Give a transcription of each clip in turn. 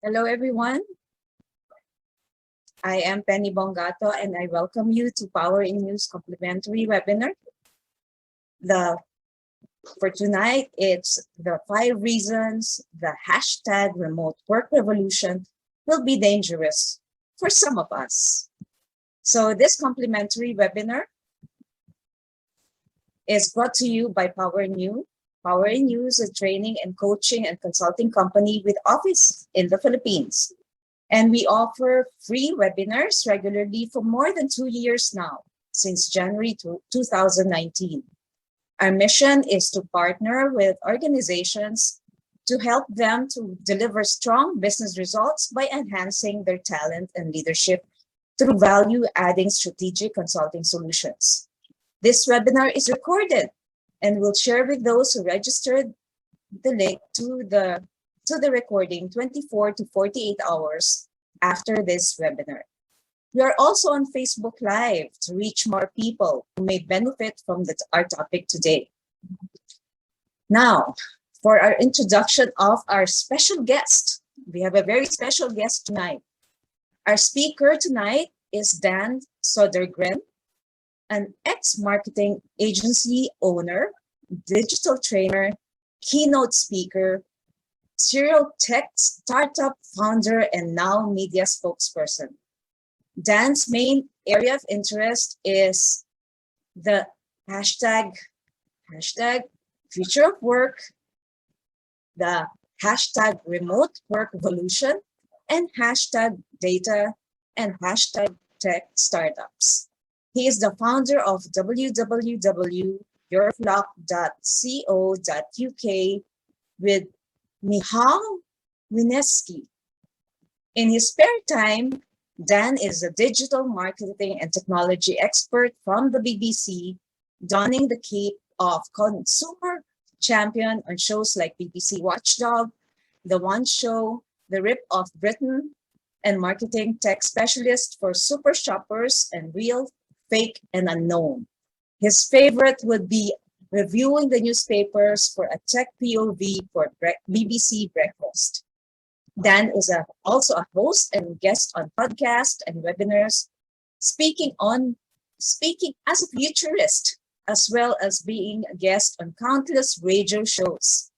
Hello, everyone. I am Penny Bongato, and I welcome you to POWERinU's complimentary webinar. For tonight, it's the 5 reasons the hashtag remote work revolution will be dangerous for some of us. So this complimentary webinar is brought to you by POWERinU. POWERinU is a training and coaching and consulting company with office in the Philippines. And we offer free webinars regularly for more than 2 years now, since January 2019. Our mission is to partner with organizations to help them to deliver strong business results by enhancing their talent and leadership through value-adding strategic consulting solutions. This webinar is recorded and we'll share with those who registered the link to the recording 24 to 48 hours after this webinar. We are also on Facebook Live to reach more people who may benefit from our topic today. Now, for our introduction of our special guest, we have a very special guest tonight. Our speaker tonight is Dan Sodergren, an ex-marketing agency owner, digital trainer, keynote speaker, serial tech startup founder, and now media spokesperson. Dan's main area of interest is the hashtag future of work, the hashtag remote work revolution, and hashtag data and hashtag tech startups. He is the founder of www.yourflock.co.uk with Michal Wineski. In his spare time, Dan is a digital marketing and technology expert from the BBC, donning the cape of consumer champion on shows like BBC Watchdog, The One Show, The Rip of Britain, and marketing tech specialist for super shoppers and real, fake, and unknown. His favorite would be reviewing the newspapers for a tech POV for BBC Breakfast. Dan is also a host and guest on podcasts and webinars, speaking as a futurist, as well as being a guest on countless radio shows.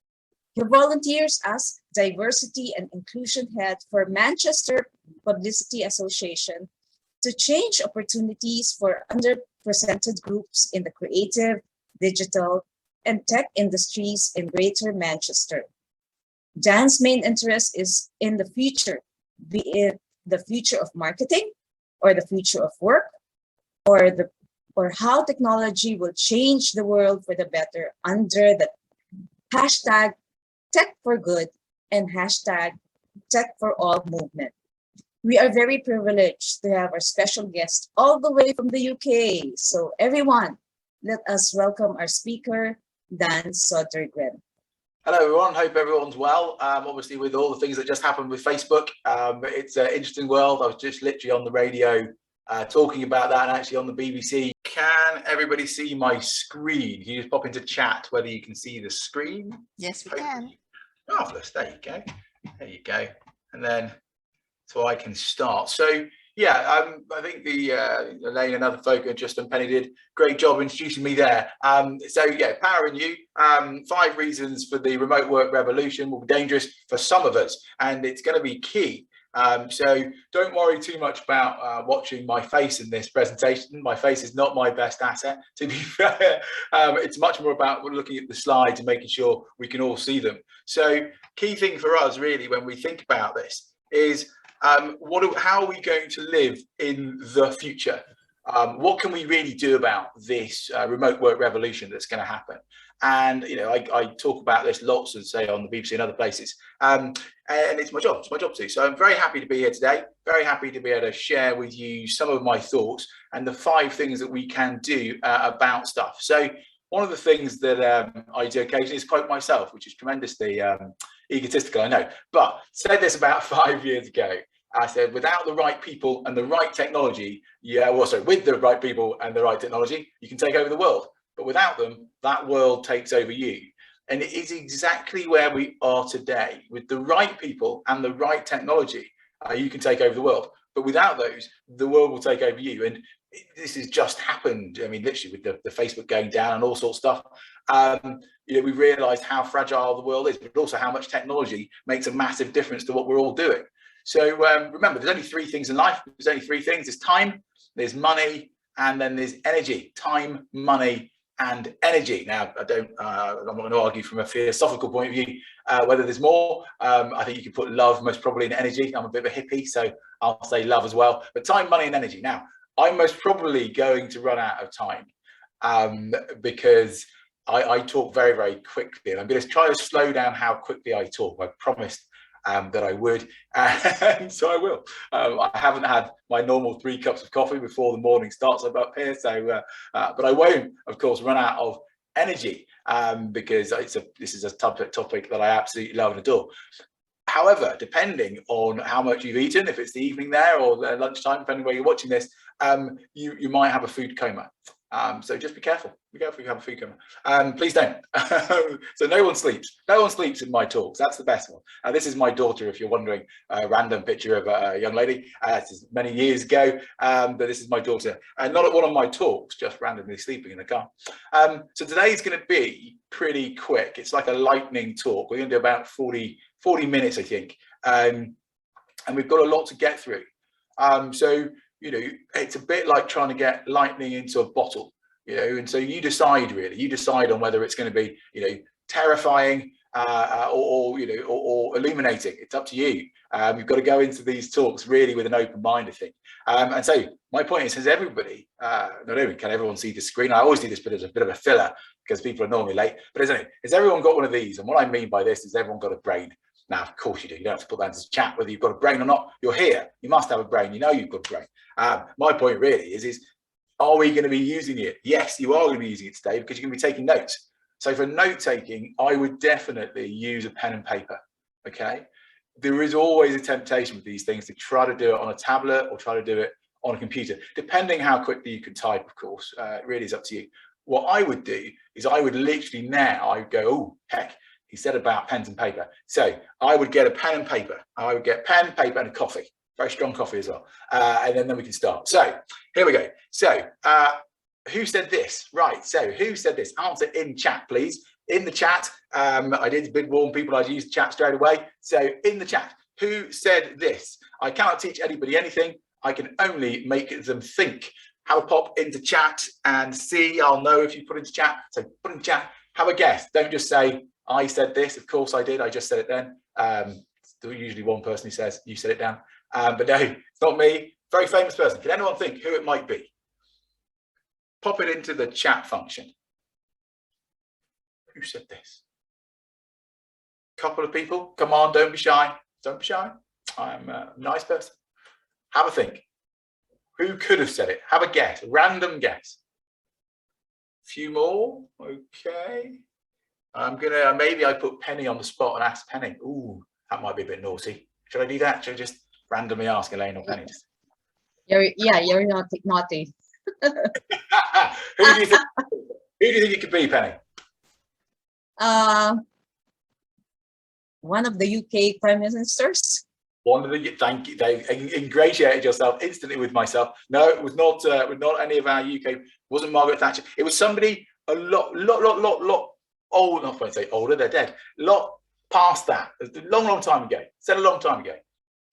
He volunteers as Diversity and Inclusion Head for Manchester Publicity Association to change opportunities for underrepresented groups in the creative, digital, and tech industries in Greater Manchester. Dan's main interest is in the future, be it the future of marketing or the future of work, or how technology will change the world for the better under the hashtag Tech for Good and hashtag Tech for All movement. We are very privileged to have our special guest all the way from the UK. So everyone, let us welcome our speaker, Dan Sodergren. Hello, everyone. Hope everyone's well. Obviously, with all the things that just happened with Facebook, it's an interesting world. I was just literally on the radio talking about that, and actually on the BBC. Can everybody see my screen? Can you just pop into chat whether you can see the screen? Yes, we can. Marvelous. There you go. There you go. And then so I can start. So yeah, I think Elaine and other folk and Justin Penny did a great job introducing me there. So yeah, POWERinU, 5 reasons for the remote work revolution will be dangerous for some of us, and it's going to be key. So don't worry too much about watching my face in this presentation. My face is not my best asset, to be fair. It's much more about looking at the slides and making sure we can all see them. So key thing for us really when we think about this is how are we going to live in the future? What can we really do about this remote work revolution that's going to happen? And you know, I talk about this lots and say on the BBC and other places, and it's my job. It's my job too. So I'm very happy to be here today. Very happy to be able to share with you some of my thoughts and the 5 things that we can do about stuff. So one of the things that I do occasionally is quote myself, which is tremendously egotistical, I know, but said this about 5 years ago. I said, without the right people and the right technology, with the right people and the right technology, you can take over the world. But without them, that world takes over you. And it is exactly where we are today. With the right people and the right technology, you can take over the world. But without those, the world will take over you. And this has just happened. I mean, literally with the Facebook going down and all sorts of stuff. You know, we realised how fragile the world is, but also how much technology makes a massive difference to what we're all doing. So remember, there's only three things in life. There's only three things. There's time, there's money, and then there's energy. Time, money, and energy. Now, I'm not going to argue from a philosophical point of view whether there's more. I think you could put love most probably in energy. I'm a bit of a hippie, so I'll say love as well. But time, money, and energy. Now, I'm most probably going to run out of time because I talk very, very quickly, and I'm going to try to slow down how quickly I talk. I promised that I would, and so I will. I haven't had my normal 3 cups of coffee before the morning starts up here, so but I won't, of course, run out of energy because this is a topic that I absolutely love and adore. However, depending on how much you've eaten, if it's the evening there or lunchtime, depending where you're watching this, you might have a food coma. So just be careful. Be careful if you have a food coma. Please don't. So no one sleeps. No one sleeps in my talks. That's the best one. This is my daughter, if you're wondering, a random picture of a young lady. This is many years ago, but this is my daughter. Not at one of my talks, just randomly sleeping in the car. So today's going to be pretty quick. It's like a lightning talk. We're going to do about 40 minutes, I think. And we've got a lot to get through. So, you know, it's a bit like trying to get lightning into a bottle, you know, and so you decide on whether it's going to be, you know, terrifying or illuminating. It's up to you. You've got to go into these talks really with an open mind, I think. And so my point is, has everybody, not only can everyone see the screen, I always do this bit as a bit of a filler because people are normally late, but has everyone got one of these? And what I mean by this is everyone got a brain. Now, of course you do. You don't have to put that into the chat whether you've got a brain or not. You're here. You must have a brain. You know you've got a brain. My point really is are we going to be using it? Yes, you are going to be using it today because you're going to be taking notes. So for note taking, I would definitely use a pen and paper. Okay. There is always a temptation with these things to try to do it on a tablet or try to do it on a computer, depending how quickly you can type, of course. It really is up to you. What I would do is I would literally now, I would go, oh, heck, he said about pens and paper. So I would get a pen and paper. I would get pen, paper, and a coffee. Very strong coffee as well. And then we can start. So here we go. So who said this? Right. So who said this? Answer in chat, please. In the chat. I did warn people I'd use the chat straight away. So in the chat, who said this? I cannot teach anybody anything. I can only make them think. Have a pop into chat and see. I'll know if you put into chat. So put in chat. Have a guess. Don't just say, I said this. Of course I did. I just said it then. There's usually one person who says, you said it down. But no, it's not me. Very famous person. Can anyone think who it might be? Pop it into the chat function. Who said this? Couple of people. Come on, don't be shy. Don't be shy. I'm a nice person. Have a think. Who could have said it? Have a guess. A random guess. A few more. Okay. I'm gonna maybe I put Penny on the spot and ask Penny. Ooh, that might be a bit naughty. Should I do that? Should I just randomly ask Elaine or Penny? You're naughty. Who do you think? Who do you think it could be, Penny? One of the UK prime ministers. One of the thank you. They ingratiated yourself instantly with myself. No, it was not. Not any of our UK. It wasn't Margaret Thatcher. It was somebody a lot old. Not going to say older. They're dead. Lot past that. A long time ago. Said a long time ago.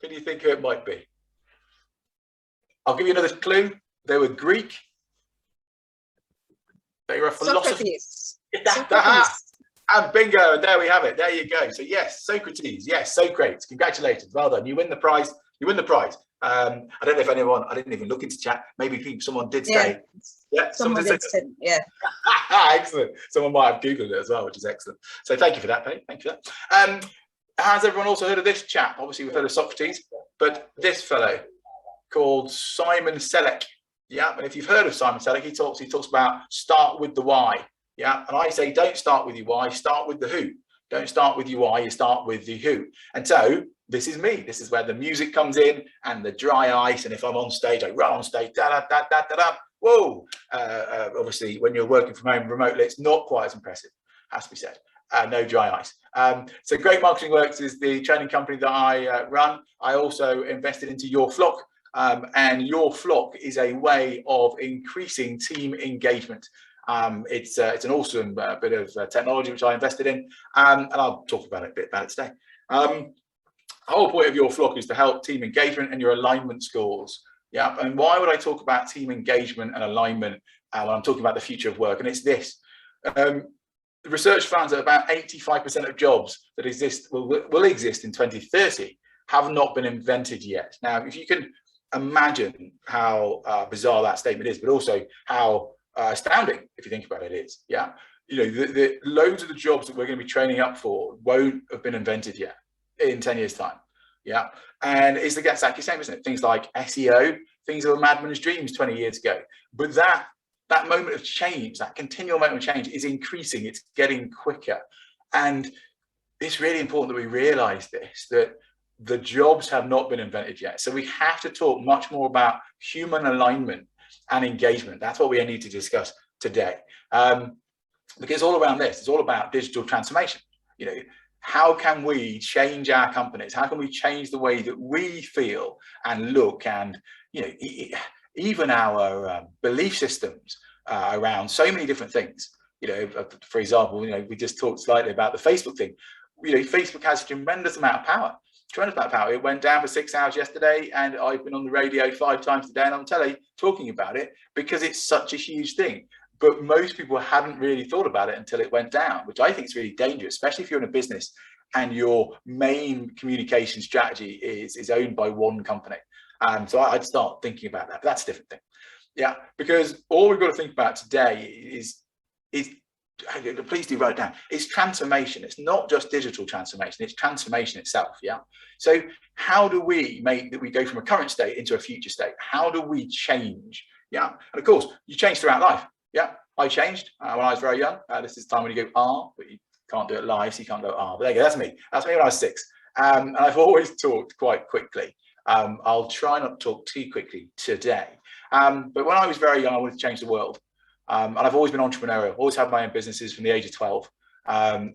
Who do you think it might be? I'll give you another clue. They were Greek. They were a philosopher. Socrates. And bingo, and there we have it. There you go. So yes, Socrates. Yes, Socrates. Congratulations. Well done. You win the prize. You win the prize. I don't know if anyone, I didn't even look into chat. Maybe someone did say. Yeah, someone did say. Yeah. Excellent. Someone might have Googled it as well, which is excellent. So thank you for that, Penny. Thank you for that. Has everyone also heard of this chap? Obviously, we've heard of Socrates, but this fellow called Simon Sinek. Yeah, and if you've heard of Simon Sinek, he talks about start with the why. Yeah, and I say don't start with your why, start with the who. Don't start with your why, you start with the who. And so this is me. This is where the music comes in and the dry ice. And if I'm on stage, I run on stage. Da da da da da da. Whoa! Obviously, when you're working from home remotely, it's not quite as impressive. has to be said. No dry ice. So Great Marketing Works is the training company that I run. I also invested into Your Flock, and Your Flock is a way of increasing team engagement. It's an awesome bit of technology which I invested in, and I'll talk about it a bit about it today. The whole point of Your Flock is to help team engagement and your alignment scores. Yeah, and why would I talk about team engagement and alignment when I'm talking about the future of work? And it's this. The research finds that about 85% of jobs that exist will exist in 2030 have not been invented yet. Now, if you can imagine how bizarre that statement is, but also how astounding, if you think about it, is. Yeah, you know, the loads of the jobs that we're going to be training up for won't have been invented yet in 10 years' time. Yeah, and it's exactly the same, isn't it? Things like SEO, things that were madman's dreams 20 years ago. But that moment of change, that continual moment of change is increasing, it's getting quicker. And it's really important that we realize this, that the jobs have not been invented yet. So we have to talk much more about human alignment and engagement. That's what we need to discuss today. Because it's all around this, it's all about digital transformation. You know, how can we change our companies? How can we change the way that we feel and look, and, you know, even our belief systems around so many different things. You know, for example, you know, we just talked slightly about the Facebook thing. You know, Facebook has a tremendous amount of power. Tremendous amount of power. It went down for 6 hours yesterday, and I've been on the radio 5 times today and on telly talking about it because it's such a huge thing. But most people hadn't really thought about it until it went down, which I think is really dangerous, especially if you're in a business and your main communication strategy is owned by one company. So I'd start thinking about that. But that's a different thing. Yeah, because all we've got to think about today is please do write it down. It's transformation. It's not just digital transformation. It's transformation itself. Yeah. So how do we make that we go from a current state into a future state? How do we change? Yeah. And of course, you change throughout life. Yeah. I changed when I was very young. This is the time when you go but you can't do it live, so you can't go But there you go. That's me. That's me when I was 6. And I've always talked quite quickly. I'll try not to talk too quickly today. But when I was very young, I wanted to change the world. And I've always been entrepreneurial, always had my own businesses from the age of 12.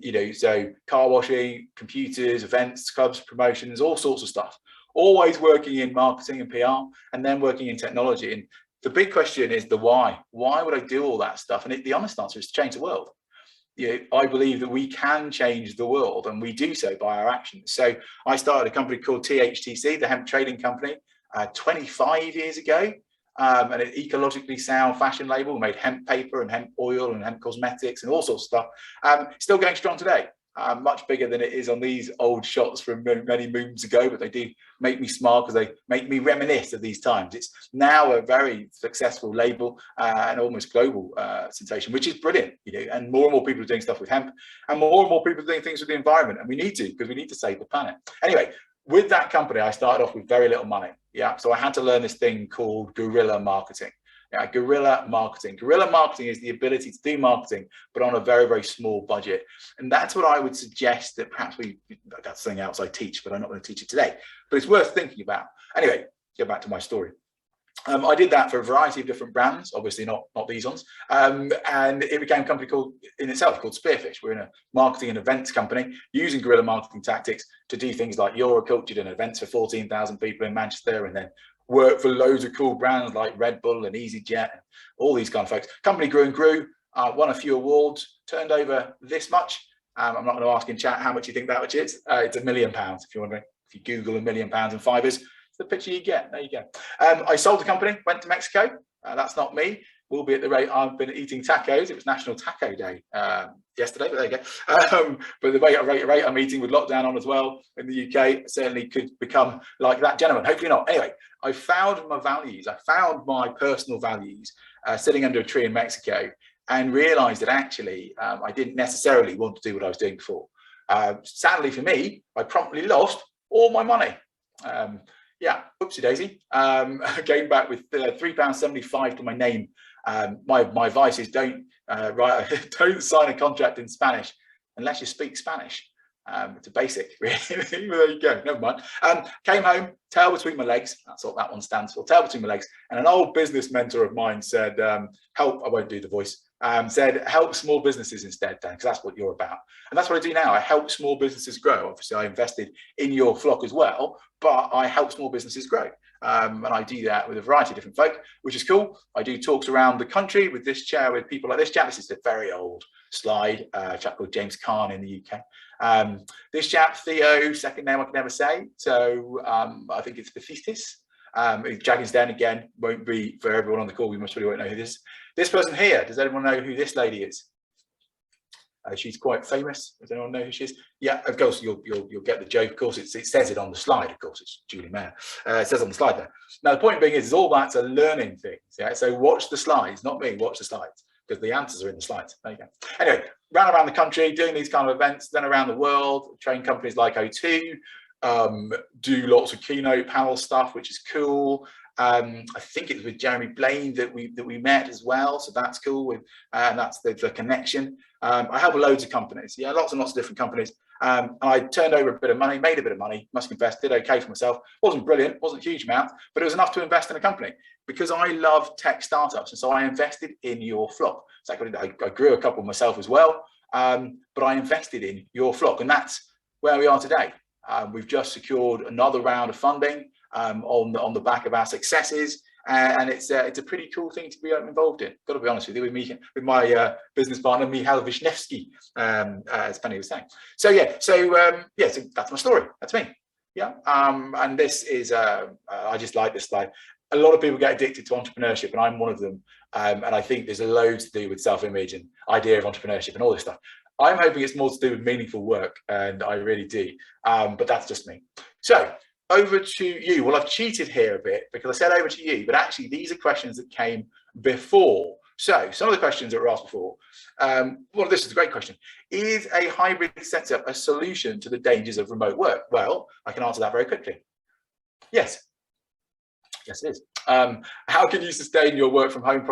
You know, so car washing, computers, events, clubs, promotions, all sorts of stuff. Always working in marketing and PR, and then working in technology. And the big question is the why. Why would I do all that stuff? And the honest answer is to change the world. You know, I believe that we can change the world, and we do so by our actions. So I started a company called THTC, the hemp trading company, 25 years ago. And an ecologically sound fashion label. We made hemp paper and hemp oil and hemp cosmetics and all sorts of stuff. Still going strong today. Much bigger than it is on these old shots from many moons ago, but they do make me smile because they make me reminisce of these times. It's now a very successful label and almost global sensation, which is brilliant. You know, and more people are doing stuff with hemp, and more people are doing things with the environment, and we need to, because we need to save the planet. Anyway, with that company, I started off with very little money. Yeah, so I had to learn this thing called guerrilla marketing. Yeah, guerrilla marketing. Guerrilla marketing is the ability to do marketing, but on a very, very small budget. And that's what I would suggest that perhaps that's something else I teach, but I'm not going to teach it today. But it's worth thinking about. Anyway, get back to my story. I did that for a variety of different brands, obviously not these ones, and it became a company called Spearfish. We're in a marketing and events company using guerrilla marketing tactics to do things like Euroculture and events for 14,000 people in Manchester, and then work for loads of cool brands like Red Bull and EasyJet, and all these kind of folks. Company grew and grew, won a few awards, turned over this much. I'm not going to ask in chat how much you think that much is. It's £1 million, if you're wondering. If you Google £1 million in fivers, the picture you get. There you go. I sold the company, went to Mexico. That's not me. Will be at the rate I've been eating tacos. It was National Taco Day yesterday, but there you go. But the rate I'm eating with lockdown on as well in the UK, certainly could become like that gentleman. Hopefully not. Anyway, I found my values. I found my personal values sitting under a tree in Mexico, and realised that actually I didn't necessarily want to do what I was doing before. Sadly for me, I promptly lost all my money. Yeah, oopsie daisy. Came back with £3.75 to my name. My advice is don't sign a contract in Spanish unless you speak Spanish. It's a basic, really. There you go. Never mind. Came home, tail between my legs. That's what that one stands for. Tail between my legs. And an old business mentor of mine said, "Help!" I won't do the voice. said, help small businesses instead, Dan, because that's what you're about. And that's what I do now. I help small businesses grow. Obviously, I invested in your flock as well, but I help small businesses grow. And I do that with a variety of different folk, which is cool. I do talks around the country with this chair, with people like this chap. This is a very old slide, a chap called James Kahn in the UK. This chap, Theo, second name I can never say. So I think it's Baptistis. Dragon's Den again, won't be for everyone on the call. We must really won't know who this person here. Does anyone know who this lady is? She's quite famous. Does anyone know who she is? Yeah, of course, you'll get the joke. Of course, it says it on the slide. Of course, it's Julie Mayer. It says on the slide there. Now, the point being is all that's a learning thing. Yeah, so watch the slides, not me. Watch the slides because the answers are in the slides. There you go. Anyway, ran around the country doing these kind of events, then around the world, train companies like O2, do lots of keynote panel stuff, which is cool. I think it was with Jeremy Blaine that we met as well, so that's cool. With and that's the connection. I help loads of companies, yeah, lots and lots of different companies. And I turned over a bit of money, made a bit of money, must confess, did okay for myself. Wasn't brilliant, wasn't a huge amount, but it was enough to invest in a company because I love tech startups, and so I invested in your flock. So I grew a couple myself as well, but I invested in your flock, and that's where we are today. We've just secured another round of funding on the back of our successes, and it's a pretty cool thing to be involved in. Got to be honest with you, with my business partner Michal Wisniewski, as Penny was saying. So so that's my story. That's me. Yeah, and this is I just like this slide. A lot of people get addicted to entrepreneurship, and I'm one of them. And I think there's loads to do with self-image and idea of entrepreneurship and all this stuff. I'm hoping it's more to do with meaningful work, and I really do. But that's just me. So over to you. Well, I've cheated here a bit because I said over to you, but actually these are questions that came before. So some of the questions that were asked before. Well, this is a great question. Is a hybrid setup a solution to the dangers of remote work? Well, I can answer that very quickly. Yes. Yes, it is. How can you sustain your work from home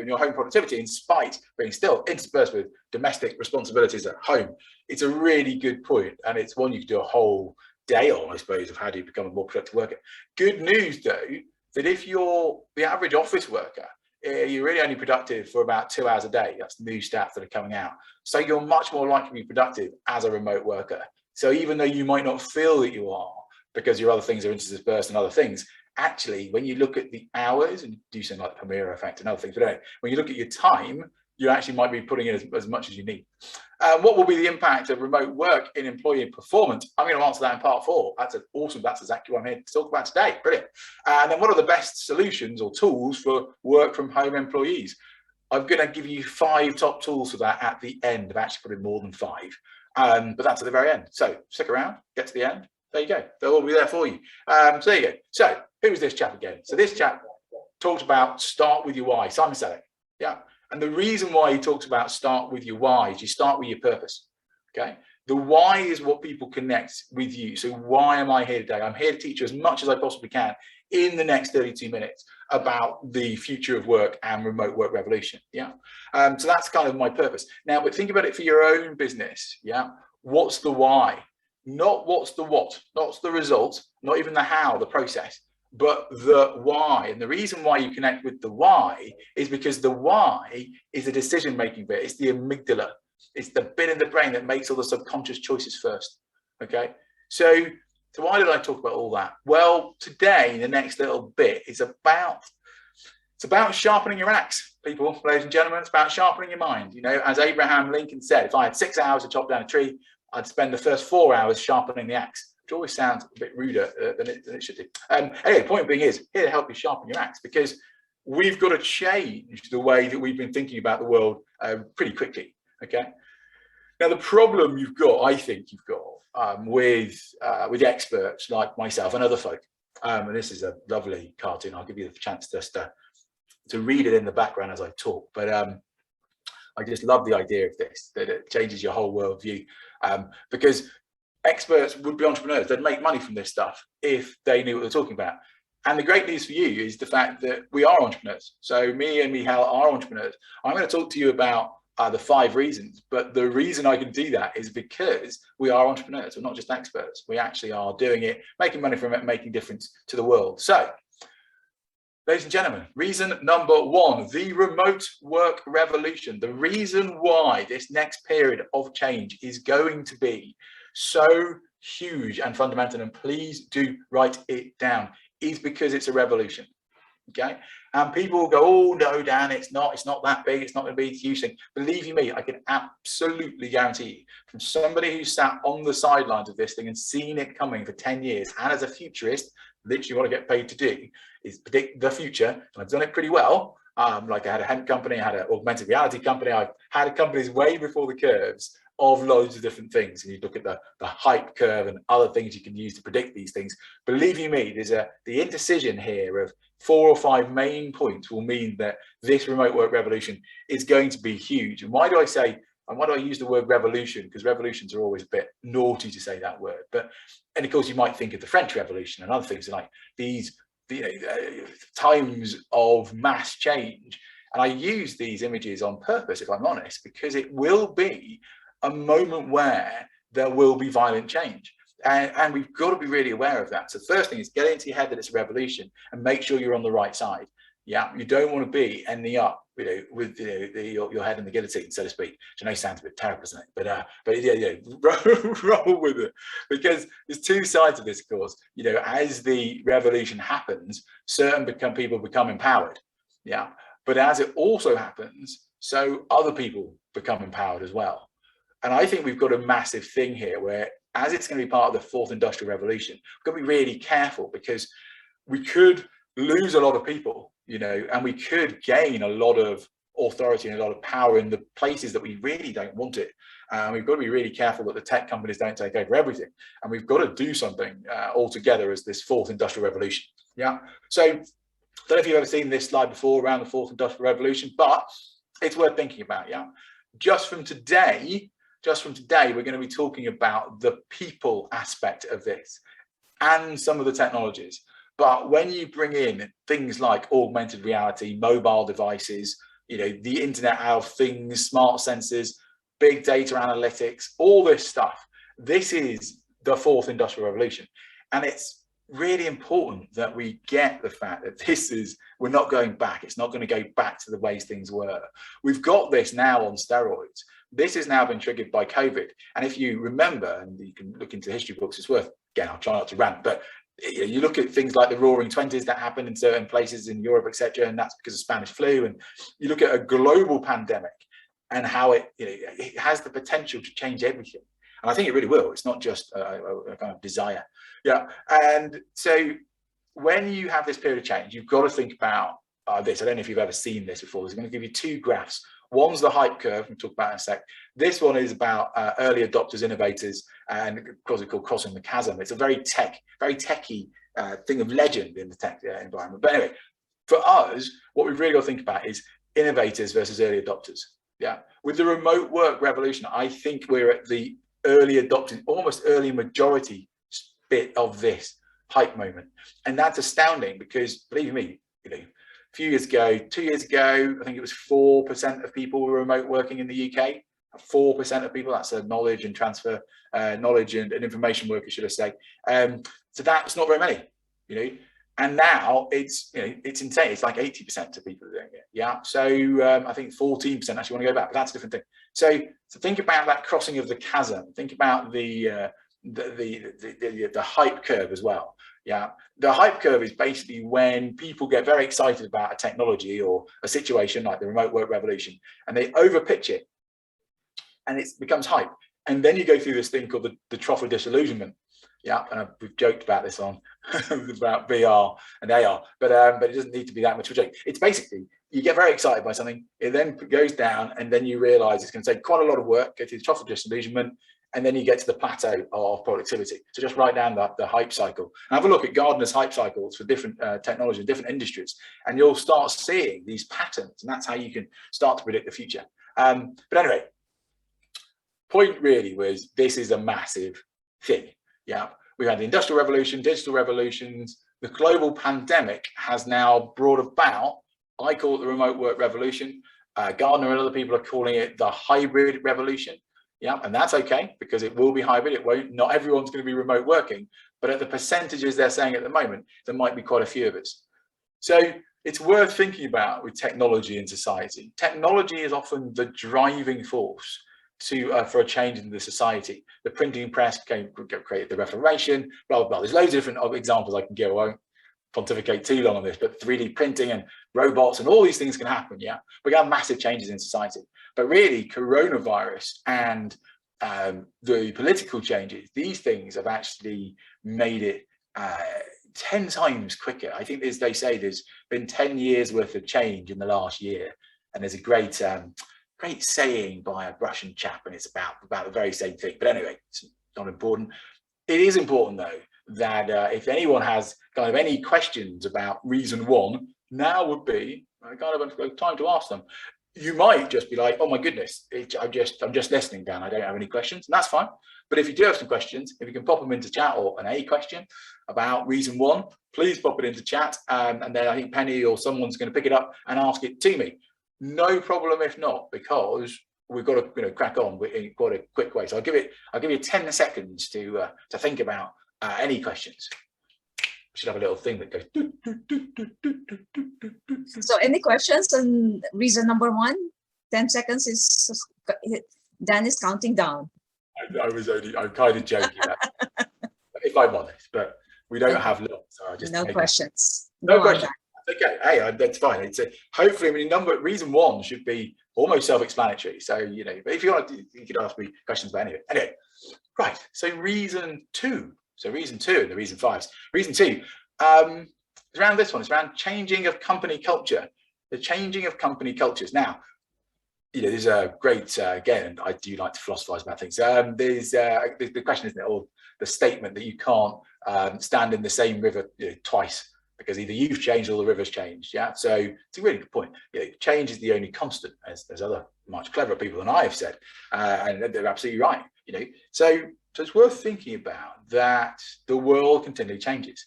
your home productivity in spite being still interspersed with domestic responsibilities at home? It's a really good point, and it's one you could do a whole day on, I suppose, of how do you become a more productive worker. Good news, though, that if you're the average office worker, you're really only productive for about 2 hours a day. That's the new stats that are coming out. So you're much more likely to be productive as a remote worker. So even though you might not feel that you are, because your other things are interspersed and other things, actually, when you look at the hours, and do something like the Premier effect and other things, but anyway, when you look at your time, you actually might be putting in as much as you need. What will be the impact of remote work in employee performance? I'm going to answer that in part 4. That's awesome. That's exactly what I'm here to talk about today. Brilliant. And then what are the best solutions or tools for work from home employees? I'm going to give you 5 top tools for that at the end. I've actually put in more than 5, but that's at the very end. So stick around, get to the end. There you go. They'll all be there for you. So there you go. So who was this chap again? So this chap talked about start with your why. Simon Selleck. Yeah. And the reason why he talks about start with your why is you start with your purpose. Okay. The why is what people connect with you. So why am I here today? I'm here to teach you as much as I possibly can in the next 32 minutes about the future of work and remote work revolution. Yeah. So that's kind of my purpose. Now, but think about it for your own business. Yeah. What's the why? Not what's the what, not the result, not even the how, the process, but the why. And the reason why you connect with the why is because the why is a decision-making bit. It's the amygdala. It's the bit in the brain that makes all the subconscious choices first. Okay. So why did I talk about all that? Well, today, the next little bit is about sharpening your axe, people, ladies and gentlemen. It's about sharpening your mind. You know, as Abraham Lincoln said, if I had 6 hours to chop down a tree, I'd spend the first 4 hours sharpening the axe, which always sounds a bit ruder than it should do. Anyway, the point being is here to help you sharpen your axe, because we've got to change the way that we've been thinking about the world pretty quickly. Okay. Now, the problem you've got, I think you've got with experts like myself and other folk, and this is a lovely cartoon. I'll give you the chance just to read it in the background as I talk, but I just love the idea of this, that it changes your whole worldview. Because experts would be entrepreneurs. They'd make money from this stuff if they knew what they're talking about. And the great news for you is the fact that we are entrepreneurs. So me and Michal are entrepreneurs. I'm going to talk to you about the 5 reasons, but the reason I can do that is because we are entrepreneurs. We're not just experts. We actually are doing it, making money from it, making difference to the world. So ladies and gentlemen, reason number one, the remote work revolution. The reason why this next period of change is going to be so huge and fundamental, and please do write it down, is because it's a revolution. Okay, and people will go, oh no, Dan, it's not that big, it's not going to be a huge thing. Believe you me, I can absolutely guarantee you, from somebody who sat on the sidelines of this thing and seen it coming for 10 years, and as a futurist, literally what I get paid to do is predict the future, and I've done it pretty well. Like I had a hemp company, I had an augmented reality company, I've had companies way before the curves of loads of different things. And you look at the hype curve and other things you can use to predict these things. Believe you me, there's the indecision here of 4 or 5 main points will mean that this remote work revolution is going to be huge. And why do I use the word revolution? Because revolutions are always a bit naughty to say that word. And of course, you might think of the French Revolution and other things like these times of mass change. And I use these images on purpose, if I'm honest, because it will be a moment where there will be violent change. And we've got to be really aware of that. So the first thing is get into your head that it's a revolution and make sure you're on the right side. Yeah, you don't want to be ending up, with your head in the guillotine, so to speak. Which I know sounds a bit terrible, doesn't it? But yeah, roll with it, because there's 2 sides of this, of course. As the revolution happens, certain people become empowered. Yeah, but as it also happens, so other people become empowered as well. And I think we've got a massive thing here where, as it's going to be part of the 4th industrial revolution, we've got to be really careful, because we could lose a lot of people, and we could gain a lot of authority and a lot of power in the places that we really don't want it. We've got to be really careful that the tech companies don't take over everything. And we've got to do something all together as this 4th industrial revolution. Yeah. So I don't know if you've ever seen this slide before around the 4th industrial revolution, but it's worth thinking about. Yeah. Just from today, we're going to be talking about the people aspect of this and some of the technologies. But when you bring in things like augmented reality, mobile devices, the Internet of Things, smart sensors, big data analytics, all this stuff, this is the 4th industrial revolution. And it's really important that we get the fact that we're not going back. It's not going to go back to the ways things were. We've got this now on steroids. This has now been triggered by COVID. And if you remember, and you can look into history books, it's worth, again, I'll try not to rant, but you look at things like the Roaring Twenties that happened in certain places in Europe, etc., and that's because of Spanish flu. And you look at a global pandemic and how it has the potential to change everything. And I think it really will. It's not just a kind of desire. Yeah. And so when you have this period of change, you've got to think about this. I don't know if you've ever seen this before. It's going to give you 2 graphs. One's the hype curve, we'll talk about in a sec. This one is about early adopters, innovators, and of course it's called crossing the chasm. It's a very techie thing of legend in the tech environment. But anyway, for us, what we've really got to think about is innovators versus early adopters. Yeah, with the remote work revolution, I think we're at the early adopters, almost early majority bit of this hype moment, and that's astounding because, believe me, a few years ago, 2 years ago, I think it was 4% of people were remote working in the UK. 4% of people, that's a knowledge and transfer, knowledge and information workers, should I say. So that's not very many, and now it's insane. It's like 80% of people are doing it. Yeah. So I think 14% actually want to go back, but that's a different thing. So think about that crossing of the chasm. Think about the hype curve as well. Yeah, the hype curve is basically when people get very excited about a technology or a situation like the remote work revolution, and they overpitch it, and it becomes hype. And then you go through this thing called the trough of disillusionment. Yeah, and we've joked about this on about VR and AR, but it doesn't need to be that much of a joke. It's basically you get very excited by something, it then goes down, and then you realise it's going to take quite a lot of work, go through the trough of disillusionment, and then you get to the plateau of productivity. So just write down the hype cycle. And have a look at Gardner's hype cycles for different technologies, different industries, and you'll start seeing these patterns, and that's how you can start to predict the future. But anyway, point really was this is a massive thing. Yeah, we've had the industrial revolution, digital revolutions. The global pandemic has now brought about, I call it the remote work revolution. Gardner and other people are calling it the hybrid revolution. Yeah, and that's okay because it will be hybrid. It won't, not everyone's going to be remote working, but at the percentages they're saying at the moment, there might be quite a few of us. So it's worth thinking about with technology in society. Technology is often the driving force for a change in the society. The printing press created the Reformation, blah, blah, blah. There's loads of different examples I can give. I won't pontificate too long on this, but 3D printing and robots and all these things can happen, yeah? We have massive changes in society. But really, coronavirus and the political changes, these things have actually made it 10 times quicker. I think, as they say, there's been 10 years worth of change in the last year. And there's a great great saying by a Russian chap, and it's about the very same thing. But anyway, it's not important. It is important, though, that if anyone has kind of any questions about reason one, now would be kind of a time to ask them. You might just be like, oh my goodness, I'm just listening, Dan. I don't have any questions, and that's fine. But if you do have some questions, if you can pop them into chat, or a question about reason one, please pop it into chat, and then I think Penny or someone's going to pick it up and ask it to me. No problem if not, because we've got to crack on in quite a quick way. So I'll give you 10 seconds to think about any questions. We should have a little thing that goes. So any questions on reason number one? 10 seconds is Dan is counting down. I'm kind of joking, if I'm honest, but we don't have long, so I just no questions. No questions. Okay, hey, that's fine. It's hopefully, reason one should be almost self-explanatory. So but if you want to, you could ask me questions about anything. Anyway, right. So reason two. So reason two and the reason fives. Reason two, it's around this one. It's around changing of company culture. The changing of company cultures. Now, there's a great, again, I do like to philosophize about things. There's the question, isn't it, or the statement that you can't stand in the same river twice, because either you've changed or the river's changed. Yeah, so it's a really good point. Change is the only constant, as there's other much cleverer people than I have said, and they're absolutely right. So it's worth thinking about that. The world continually changes.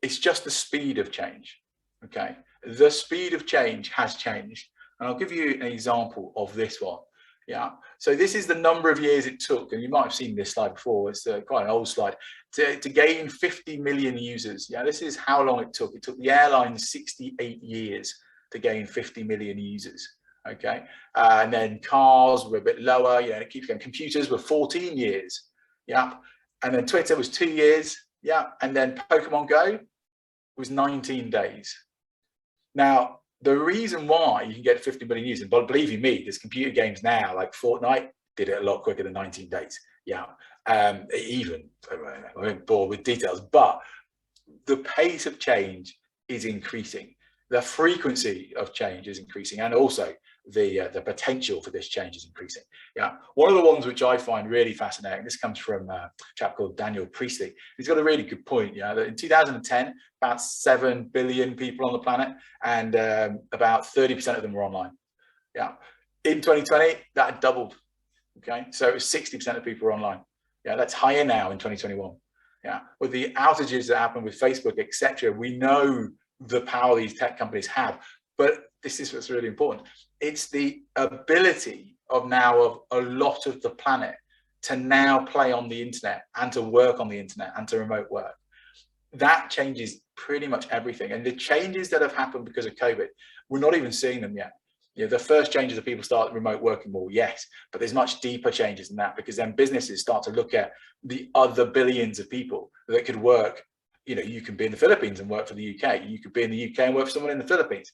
It's just the speed of change. Okay, the speed of change has changed, and I'll give you an example of this one. Yeah, so this is the number of years it took, and you might have seen this slide before. It's quite an old slide, to gain 50 million users. Yeah, this is how long it took. It took the airlines 68 years to gain 50 million users. Okay, and then cars were a bit lower. It keeps going. Computers were 14 years. Yeah, and then Twitter was 2 years. Yeah, and then Pokemon Go was 19 days. Now, the reason why you can get 50 million users, but believe you me, there's computer games now like Fortnite did it a lot quicker than 19 days. Yeah, even I won't bore with details, but the pace of change is increasing. The frequency of change is increasing, and also the potential for this change is increasing. Yeah, one of the ones which I find really fascinating, this comes from a chap called Daniel Priestley. He's got a really good point. That in 2010, about 7 billion people on the planet, and about 30% of them were online. Yeah, in 2020, that had doubled. Okay, so it was 60% of people were online. Yeah, that's higher now in 2021. Yeah, with the outages that happen with Facebook, etc., we know the power these tech companies have. But this is what's really important. It's the ability of a lot of the planet to now play on the internet and to work on the internet and to remote work. That changes pretty much everything. And the changes that have happened because of COVID, we're not even seeing them yet. The first changes that people start remote working more, yes, but there's much deeper changes than that, because then businesses start to look at the other billions of people that could work. You can be in the Philippines and work for the UK. You could be in the UK and work for someone in the Philippines.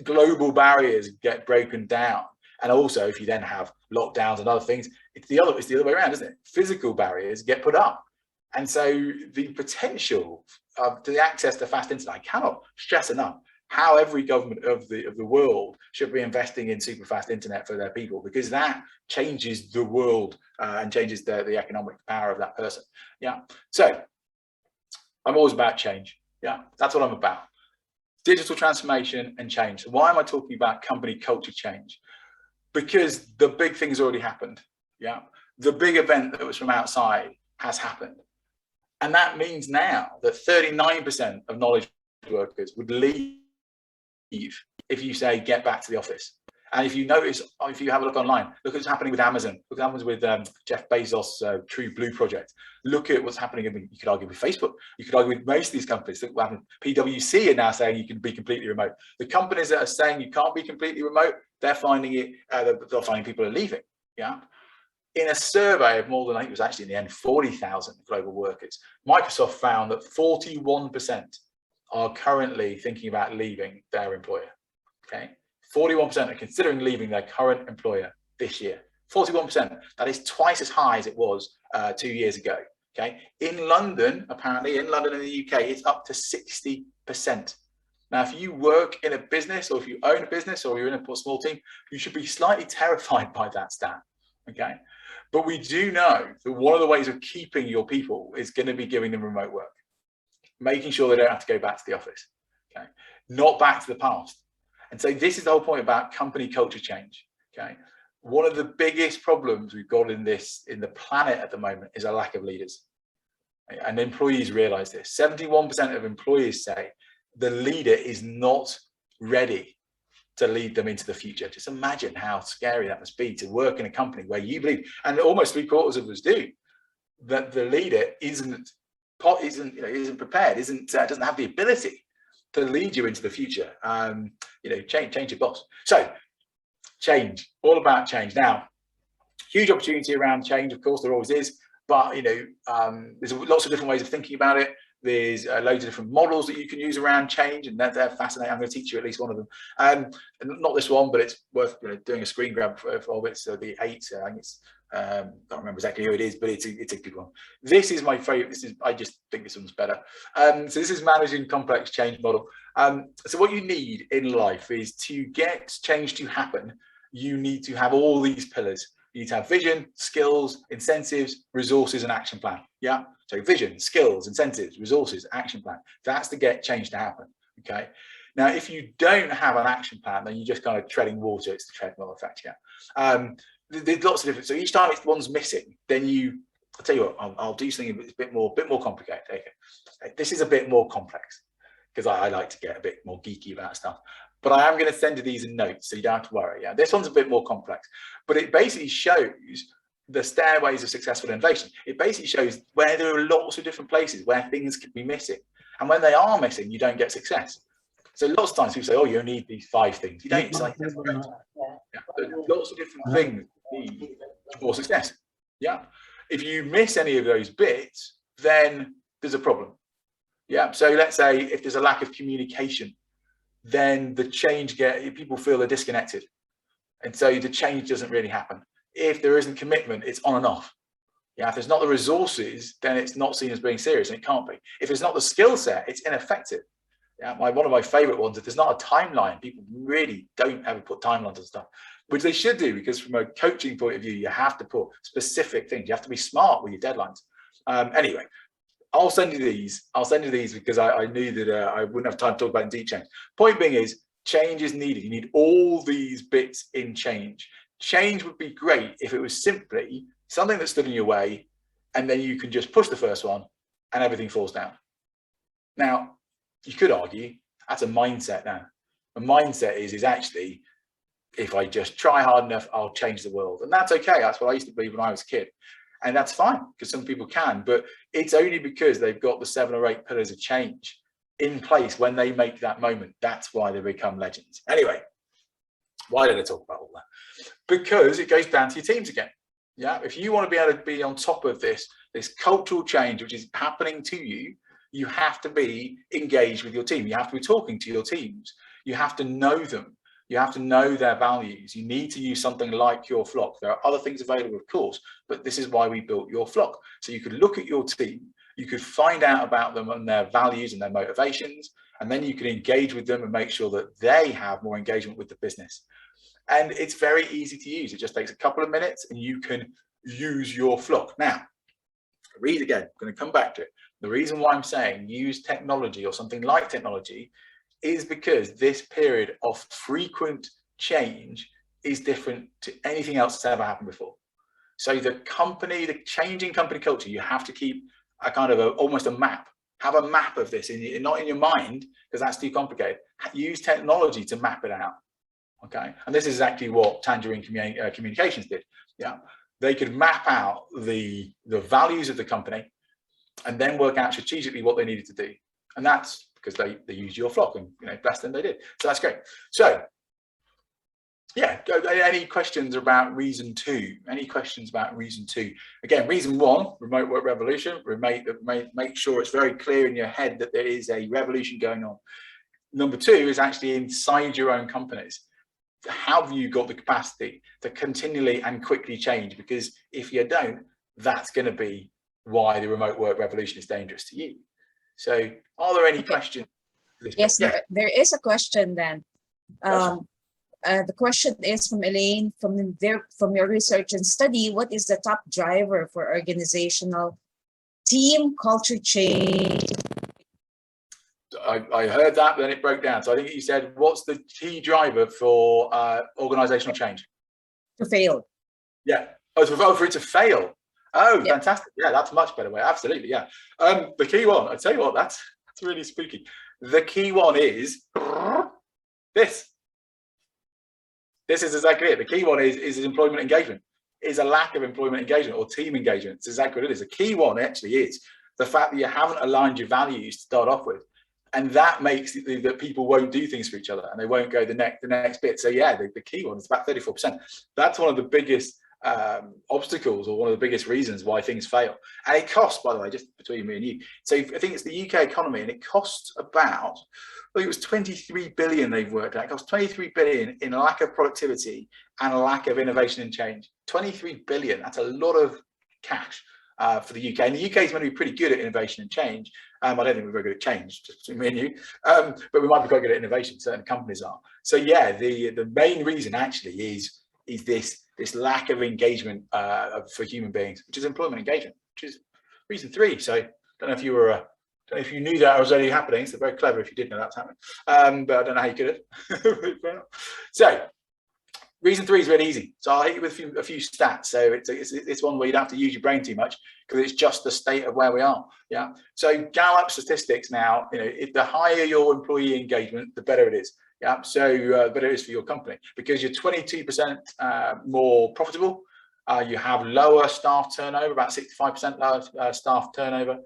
Global barriers get broken down. And also, if you then have lockdowns and other things, it's the other way around, isn't it? Physical barriers get put up. And so the potential of the access to fast internet, I cannot stress enough how every government of the world should be investing in super fast internet for their people, because that changes the world and changes the economic power of that person. Yeah. So I'm always about change. Yeah, that's what I'm about. Digital transformation and change. So why am I talking about company culture change? Because the big thing's already happened. Yeah, the big event that was from outside has happened. And that means now that 39% of knowledge workers would leave if you say get back to the office. And if you notice, if you have a look online, look at what's happening with Amazon, look at what happens with Jeff Bezos' True Blue project. Look at what's happening, you could argue with Facebook, you could argue with most of these companies. Look what happened. PwC are now saying you can be completely remote. The companies that are saying you can't be completely remote, they're finding it, they're finding people are leaving, yeah? In a survey of more than, I think it was actually in the end, 40,000 global workers, Microsoft found that 41% are currently thinking about leaving their employer, okay? 41% are considering leaving their current employer this year. 41%. That is twice as high as it was 2 years ago. Okay. In London, apparently, in London and the UK, it's up to 60%. Now, if you work in a business, or if you own a business, or you're in a small team, you should be slightly terrified by that stat. Okay. But we do know that one of the ways of keeping your people is going to be giving them remote work, making sure they don't have to go back to the office. Okay. Not back to the past. And so this is the whole point about company culture change. Okay, one of the biggest problems we've got in the planet at the moment is a lack of leaders. And employees realize this. 71% of employees say the leader is not ready to lead them into the future. Just imagine how scary that must be to work in a company where you believe, and almost 3/4 of us do, that the leader isn't prepared, doesn't have the ability to lead you into the future. Change your boss. So change, all about change. Now, huge opportunity around change, of course, there always is, but there's lots of different ways of thinking about it. There's loads of different models that you can use around change, and they're fascinating. I'm going to teach you at least one of them. And not this one, but it's worth doing a screen grab for it. So the 8, I think it's, I don't remember exactly who it is, but it's a good one. This is my favorite. I just think this one's better. So this is managing complex change model. So what you need in life is, to get change to happen, you need to have all these pillars. You need to have vision, skills, incentives, resources, and action plan. Yeah. So vision, skills, incentives, resources, action plan. That's to get change to happen. Okay. Now, if you don't have an action plan, then you're just kind of treading water. It's the treadmill effect. Yeah. There's lots of different. So each time one's missing, then I'll tell you what, I'll do something that's a bit more complicated. Okay. This is a bit more complex because I like to get a bit more geeky about stuff. But I am going to send you these in notes, so you don't have to worry. Yeah, this one's a bit more complex, but it basically shows the stairways of successful innovation. It basically shows where there are lots of different places where things could be missing, and when they are missing, you don't get success. So lots of times people say, "Oh, you need these 5 things." You don't. It's like, lots of different things need for success. Yeah. If you miss any of those bits, then there's a problem. Yeah. So let's say if there's a lack of communication, then the change people feel they're disconnected, and so the change doesn't really happen. If there isn't commitment, it's on and off. Yeah, if there's not the resources, then it's not seen as being serious, and it can't be. If it's not the skill set, it's ineffective. Yeah, one of my favorite ones, if there's not a timeline, people really don't ever put timelines on stuff, which they should do, because from a coaching point of view, you have to put specific things. You have to be smart with your deadlines. Anyway, I'll send you these. I'll send you these because I knew that I wouldn't have time to talk about in deep change. Point being is, change is needed. You need all these bits in change. Change would be great if it was simply something that stood in your way, and then you can just push the first one and everything falls down. Now, you could argue that's a mindset now. A mindset is actually, if I just try hard enough, I'll change the world. And that's okay. That's what I used to believe when I was a kid. And that's fine, because some people can, but it's only because they've got the 7 or 8 pillars of change in place when they make that moment. That's why they become legends. Anyway, why did I talk about all that? Because it goes down to your teams again. Yeah, if you want to be able to be on top of this cultural change, which is happening to you, you have to be engaged with your team. You have to be talking to your teams. You have to know them. You have to know their values. You need to use something like your flock. There are other things available, of course, but this is why we built your flock. So you could look at your team, you could find out about them and their values and their motivations, and then you can engage with them and make sure that they have more engagement with the business. And it's very easy to use. It just takes a couple of minutes and you can use your flock. Now, read again, I'm going to come back to it. The reason why I'm saying use technology or something like technology is because this period of frequent change is different to anything else that's ever happened before. So the changing company culture, you have to keep a kind of almost a map. Have a map of this, not in your mind, because that's too complicated. Use technology to map it out. Okay, and this is exactly what Tangerine Communications did. Yeah, they could map out the values of the company and then work out strategically what they needed to do, and that's because they used your flock, and bless them, they did. So that's great. So yeah, any questions about reason 2? Any questions about reason 2? Again, reason 1, remote work revolution. Make sure it's very clear in your head that there is a revolution going on. Number 2 is actually inside your own companies. Have you got the capacity to continually and quickly change? Because if you don't, that's going to be why the remote work revolution is dangerous to you. So are there any questions? Yes, yeah. There is a question then. The question is from Elaine, from your research and study, what is the top driver for organizational team culture change? I heard that, but then it broke down. So I think you said, what's the key driver for organizational change? To fail. Yeah. Oh, for it to fail. Oh, yeah. Fantastic. Yeah, that's a much better way. Absolutely. Yeah. The key one, I tell you what, that's really spooky. The key one is this. This is exactly it. The key one is employment engagement, is a lack of employment engagement or team engagement. It's exactly what it is. The key one actually is the fact that you haven't aligned your values to start off with. And that makes it that people won't do things for each other and they won't go the next bit. So yeah, the key one is about 34%. That's one of the biggest obstacles, or one of the biggest reasons why things fail. And it costs, by the way, just between me and you. So I think it's the UK economy, and it costs about, I think it was 23 billion they've worked out. It costs 23 billion in lack of productivity and a lack of innovation and change. 23 billion, that's a lot of cash for the UK. And the UK is going to be pretty good at innovation and change. I don't think we're very good at change, just between me and you, but we might be quite good at innovation. Certain companies are. So yeah, the main reason actually is this lack of engagement for human beings, which is employment engagement, which is reason 3. So I don't know if you were, if you knew that was already happening. So very clever if you did know that's happening, but I don't know how you could have. So reason 3 is really easy. So I'll hit you with a few stats. So it's one where you don't have to use your brain too much, because it's just the state of where we are. Yeah. So Gallup statistics now, if the higher your employee engagement, the better it is. Yeah. So better it is for your company, because you're 22% more profitable. You have lower staff turnover, about 65% lower staff turnover.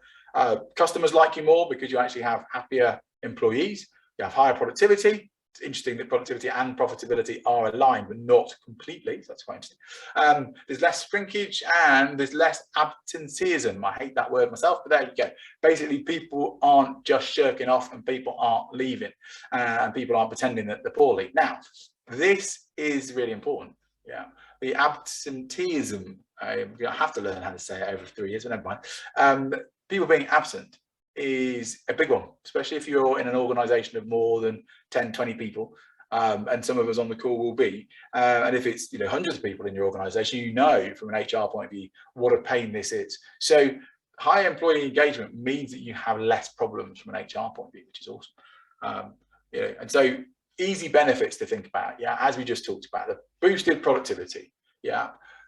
Customers like you more because you actually have happier employees. You have higher productivity. It's interesting that productivity and profitability are aligned, but not completely. So that's quite interesting. There's less shrinkage and there's less absenteeism. I hate that word myself, but there you go. Basically, people aren't just shirking off and people aren't leaving and people aren't pretending that they're poorly. Now, this is really important. Yeah, the absenteeism, I have to learn how to say it over 3 years, but never mind. People being absent is a big one, especially if you're in an organization of more than 10, 20 people, and some of us on the call will be, and if it's hundreds of people in your organization, from an HR point of view what a pain this is. So high employee engagement means that you have less problems from an HR point of view, which is awesome. And so easy benefits to think about, as we just talked about, the boosted productivity.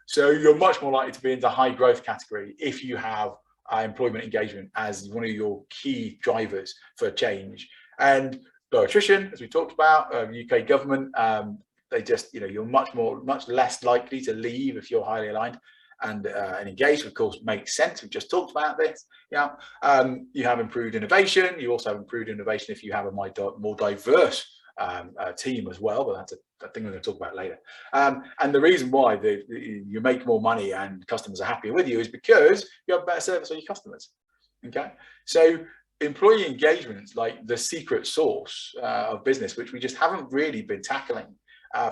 So you're much more likely to be in the high growth category if you have employment engagement as one of your key drivers for change. And low attrition, as we talked about, UK government, they just, you're much less likely to leave if you're highly aligned and engaged. Of course, makes sense. We just talked about this. You have improved innovation. You also have improved innovation if you have a more diverse team as well, but that's a thing we're going to talk about later. And the reason why you make more money and customers are happier with you is because you have better service on your customers. Okay, so employee engagement is like the secret sauce of business, which we just haven't really been tackling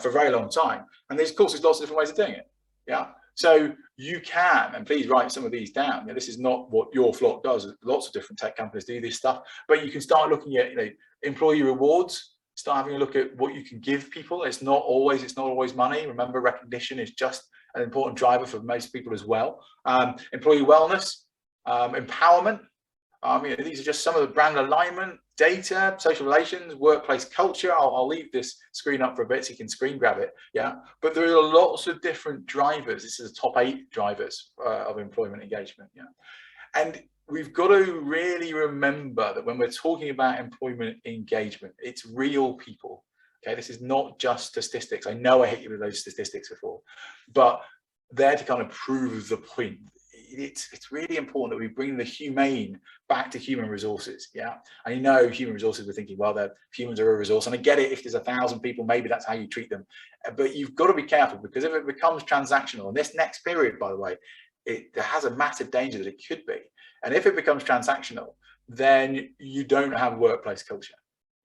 for a very long time. And there's, of course, there's lots of different ways of doing it. So you can, and please write some of these down. This is not what your flock does. Lots of different tech companies do this stuff, but you can start looking at employee rewards. Start having a look at what you can give people. It's not always money. Remember, recognition is just an important driver for most people as well. Employee wellness, empowerment. These are just some of the brand alignment, data, social relations, workplace culture. I'll leave this screen up for a bit so you can screen grab it. But there are lots of different drivers. This is the top 8 drivers of employment engagement. And we've got to really remember that when we're talking about employment engagement, it's real people. Okay, this is not just statistics. I know I hit you with those statistics before, but they're to kind of prove the point. It's really important that we bring the humane back to human resources. Yeah, and you know, human resources, we're thinking, well, humans are a resource, and I get it. If there's 1,000 people, maybe that's how you treat them, but you've got to be careful, because if it becomes transactional, and this next period, by the way, it has a massive danger that it could be. And if it becomes transactional, then you don't have workplace culture.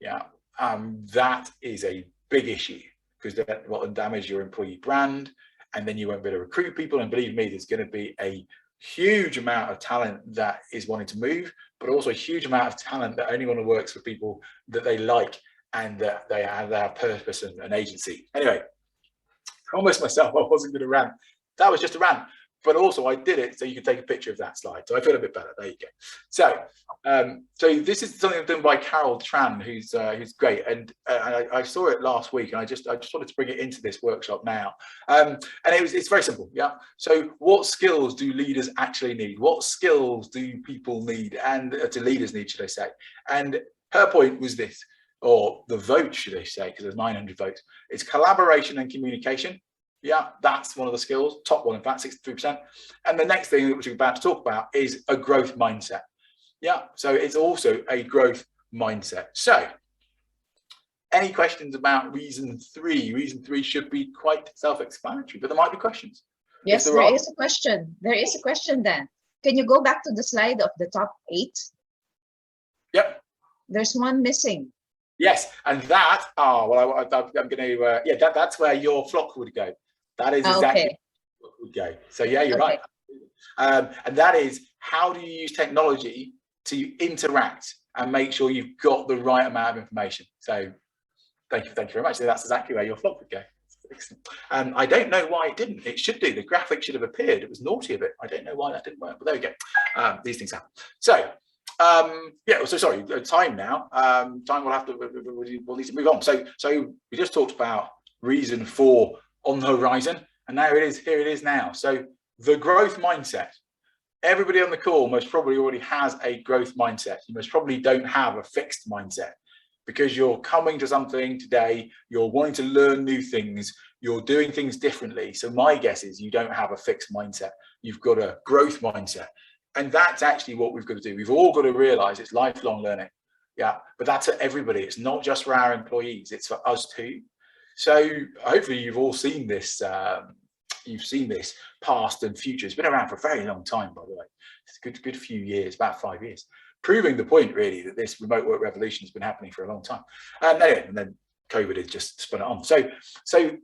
Yeah, that is a big issue, because that will damage your employee brand, and then you won't be able to recruit people. And believe me, there's going to be a huge amount of talent that is wanting to move, but also a huge amount of talent that only want to work for people that they like and that they have purpose and agency. Anyway, promised myself I wasn't going to rant. That was just a rant, but also I did it so you can take a picture of that slide. So I feel a bit better. There you go. So, so this is something done by Carol Tran, who's great, and I saw it last week, and I just wanted to bring it into this workshop now. And it's very simple. Yeah. So what skills do leaders actually need? What skills do people need, and do leaders need, should I say? And her point was this, or the vote, should I say, because there's 900 votes. It's collaboration and communication. Yeah, that's one of the skills, top one, in fact, 63%. And the next thing which we're about to talk about is a growth mindset. Yeah, so it's also a growth mindset. So any questions about reason 3? Reason 3 should be quite self-explanatory, but there might be questions. Yes, there is a question. There is a question, Dan. Can you go back to the slide of the top 8? Yep. There's one missing. Yes, and that, well, I'm going to, yeah, that's where your flock would go. That is exactly where it would go. So yeah, you're right. And that is, how do you use technology to interact and make sure you've got the right amount of information? So thank you very much. So that's exactly where your flock would go. I don't know why it didn't. It should do. The graphic should have appeared. It was naughty of it. I don't know why that didn't work, but there we go. These things happen. So yeah, so sorry, time now. Time we'll need to move on. So we just talked about reason 4 on the horizon, and now it is, here it is now. So the growth mindset. Everybody on the call most probably already has a growth mindset. You most probably don't have a fixed mindset, because you're coming to something today, you're wanting to learn new things, you're doing things differently. So my guess is you don't have a fixed mindset. You've got a growth mindset. And that's actually what we've got to do. We've all got to realize it's lifelong learning. Yeah, but that's for everybody. It's not just for our employees, it's for us too. So hopefully you've all seen this. You've seen this past and future. It's been around for a very long time, by the way. It's a good few years, about 5 years, proving the point really that this remote work revolution has been happening for a long time. Anyway, and then COVID has just spun it on. So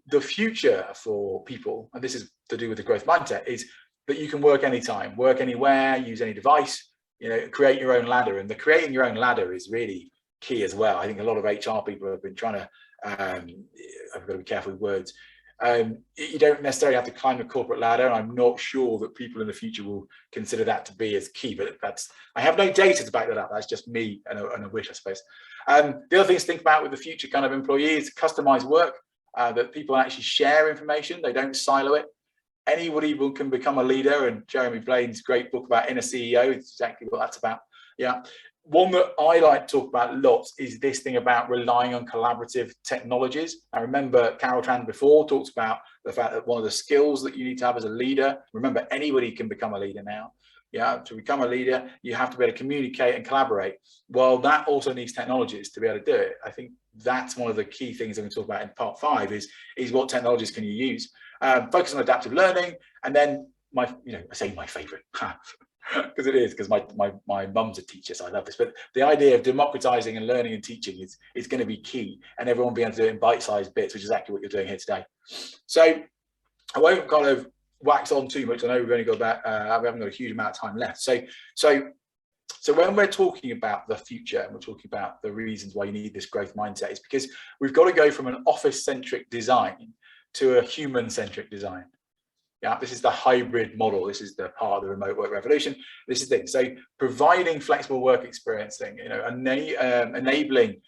the future for people, and this is to do with the growth mindset, is that you can work anytime, work anywhere, use any device, you know, create your own ladder. And the creating your own ladder is really key as well. I think a lot of HR people have been trying to, I've got to be careful with words. You don't necessarily have to climb the corporate ladder. I'm not sure that people in the future will consider that to be as key, but I have no data to back that up. That's just me and a wish, I suppose. The other things to think about with the future kind of employees, customized work, that people actually share information. They don't silo it. Anybody can become a leader, and Jeremy Blaine's great book about Inner CEO is exactly what that's about. Yeah. One that I like to talk about lots is this thing about relying on collaborative technologies. I remember Carol Tran before talked about the fact that one of the skills that you need to have as a leader, remember anybody can become a leader now. Yeah, to become a leader, you have to be able to communicate and collaborate. Well, that also needs technologies to be able to do it. I think that's one of the key things I'm going to talk about in part 5 is what technologies can you use? Focus on adaptive learning, and then I say my favorite because it is, because my mum's a teacher, so I love this, but the idea of democratizing and learning and teaching is going to be key, and everyone being able to do it in bite-sized bits, which is exactly what you're doing here today. So I won't kind of wax on too much. I know we've only got about we haven't got a huge amount of time left. So when we're talking about the future and we're talking about the reasons why you need this growth mindset, is because we've got to go from an office-centric design to a human-centric design. Yeah, this is the hybrid model. This is the part of the remote work revolution. This is the thing. So providing flexible work experiencing, enabling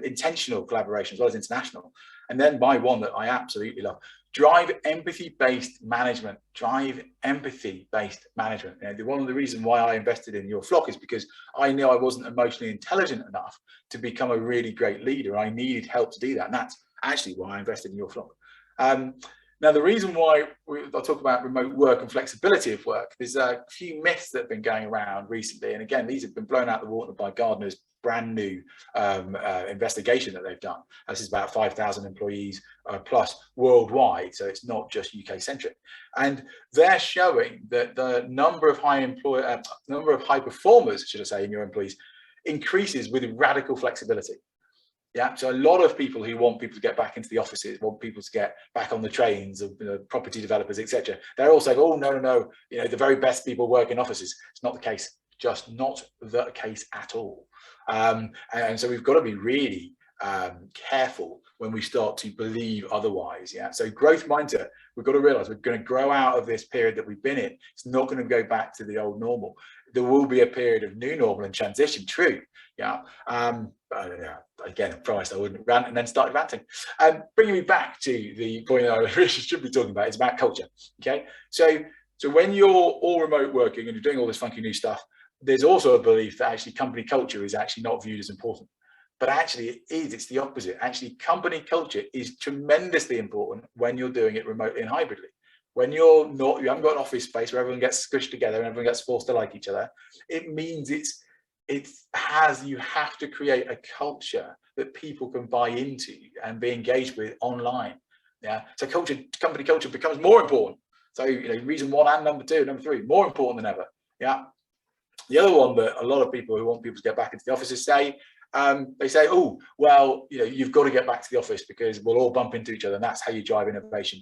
intentional collaboration as well as international, And then my one that I absolutely love, drive empathy-based management. Drive empathy-based management. And one of the reasons why I invested in your flock is because I knew I wasn't emotionally intelligent enough to become a really great leader. I needed help to do that. And that's actually why I invested in your flock. Now, the reason why I talk about remote work and flexibility of work, there's a few myths that have been going around recently. And again, these have been blown out of the water by Gartner's brand new investigation that they've done. This is about 5,000 employees plus worldwide. So it's not just UK centric. And they're showing that the number of high performers, should I say, in your employees increases with radical flexibility. Yeah, so a lot of people who want people to get back into the offices, want people to get back on the trains, of property developers, etc. They're all saying, "Oh no, the very best people work in offices." It's not the case, just not the case at all. And so we've got to be really careful when we start to believe otherwise. Yeah, so growth mindset. We've got to realize we're going to grow out of this period that we've been in. It's not going to go back to the old normal. There will be a period of new normal and transition. True. Yeah. Again, I promised I wouldn't rant and then started ranting. Bringing me back to the point that I really should be talking about, it's about culture. Okay. So when you're all remote working and you're doing all this funky new stuff, there's also a belief that actually company culture is actually not viewed as important. But actually it is, it's the opposite. Actually, company culture is tremendously important when you're doing it remotely and hybridly. When you haven't got an office space where everyone gets squished together and everyone gets forced to like each other, it means you have to create a culture that people can buy into and be engaged with online. Yeah. So company culture becomes more important. So, reason one and number two, and number three, more important than ever. Yeah. The other one that a lot of people who want people to get back into the offices say, they say, oh, well, you've got to get back to the office because we'll all bump into each other and that's how you drive innovation.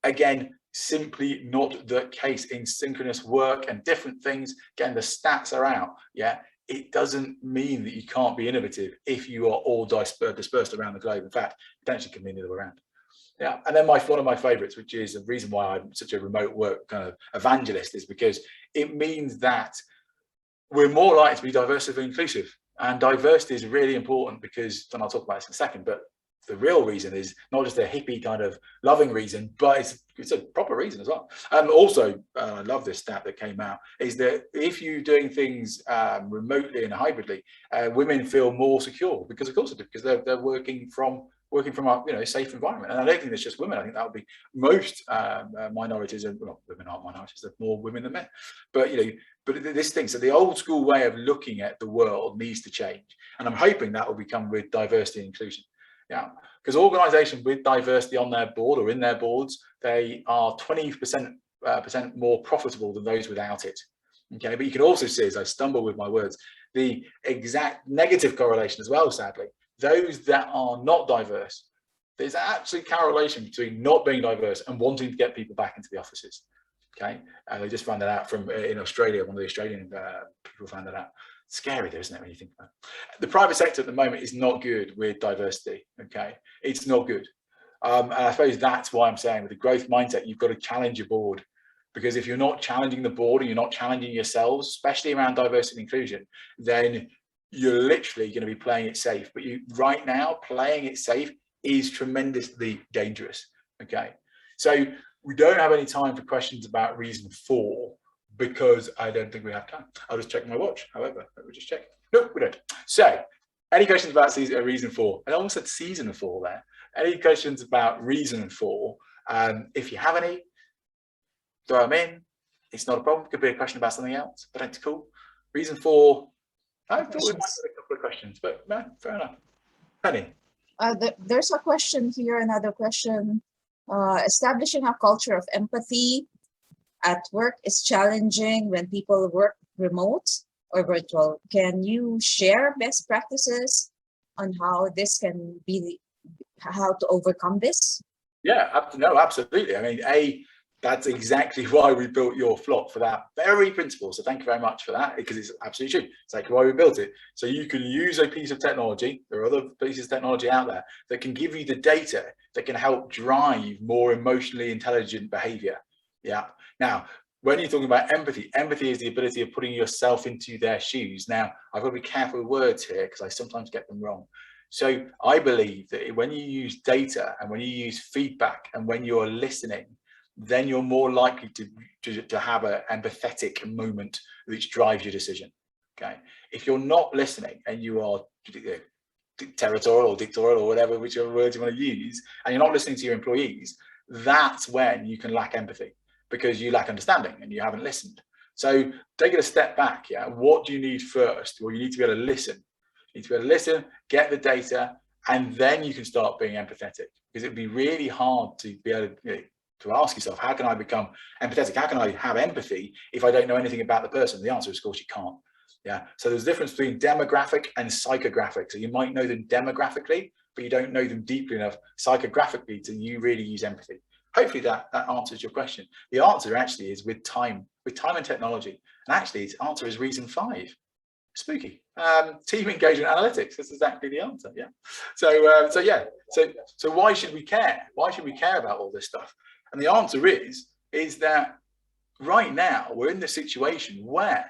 Again, simply not the case. In synchronous work and different things, again, the stats are out. Yeah, it doesn't mean that you can't be innovative if you are all dispersed around the globe. In fact, potentially can mean the other way around. Yeah, and then one of my favorites, which is the reason why I'm such a remote work kind of evangelist, is because it means that we're more likely to be diverse and inclusive. And diversity is really important because, and I'll talk about this in a second, but the real reason is not just a hippie kind of loving reason, but it's a proper reason as well. And also, I love this stat that came out, is that if you're doing things remotely and hybridly, women feel more secure because of course they do, because they're working from a safe environment. And I don't think it's just women. I think that would be most minorities, and well, women aren't minorities, there's more women than men. But but this thing, so the old school way of looking at the world needs to change. And I'm hoping that will become with diversity and inclusion. Yeah, because organizations with diversity on their board or in their boards, they are 20% more profitable than those without it. Okay, but you can also see, as I stumble with my words, the exact negative correlation as well, sadly. Those that are not diverse, there's absolute correlation between not being diverse and wanting to get people back into the offices. Okay, they just found that out from in Australia. One of the Australian people found that out. Scary though, isn't it, when you think about it? The private sector at the moment is not good with diversity. Okay, it's not good. And I suppose that's why I'm saying with the growth mindset, you've got to challenge your board, because if you're not challenging the board and you're not challenging yourselves, especially around diversity and inclusion, then you're literally going to be playing it safe. But right now, playing it safe is tremendously dangerous. Okay, so we don't have any time for questions about reason 4 because I don't think we have time. I'll just check my watch. However, let me just check. No, we don't. So, any questions about reason 4? I almost said season 4 there. Any questions about reason 4? If you have any, throw them in. It's not a problem. It could be a question about something else, but it's cool. Reason 4. I thought we might have a couple of questions, but no, fair enough. Penny. There's a question here, another question. Establishing a culture of empathy at work is challenging when people work remote or virtual. Can you share best practices on how this can be, how to overcome this? Yeah, no, absolutely. I mean, that's exactly why we built your flock, for that very principle. So thank you very much for that, because it's absolutely true. It's like why we built it. So you can use a piece of technology. There are other pieces of technology out there that can give you the data that can help drive more emotionally intelligent behavior. Yeah. Now, when you're talking about empathy, empathy is the ability of putting yourself into their shoes. Now, I've got to be careful with words here because I sometimes get them wrong. So I believe that when you use data and when you use feedback and when you're listening, then you're more likely to have an empathetic moment which drives your decision. Okay. If you're not listening and you are territorial or dictatorial or whatever, whichever words you want to use, and you're not listening to your employees, that's when you can lack empathy, because you lack understanding and you haven't listened. So take it a step back. Yeah. What do you need first? Well, you need to be able to listen. You need to be able to listen, get the data, and then you can start being empathetic, because it'd be really hard to be able to ask yourself, how can I become empathetic? How can I have empathy if I don't know anything about the person? The answer is, of course, you can't. Yeah. So there's a difference between demographic and psychographic. So you might know them demographically, but you don't know them deeply enough psychographically to you really use empathy. Hopefully that answers your question. The answer actually is with time and technology. And actually its answer is reason 5. Spooky. Team engagement analytics. That's exactly the answer. Yeah. So why should we care? Why should we care about all this stuff? And the answer is that right now we're in this situation where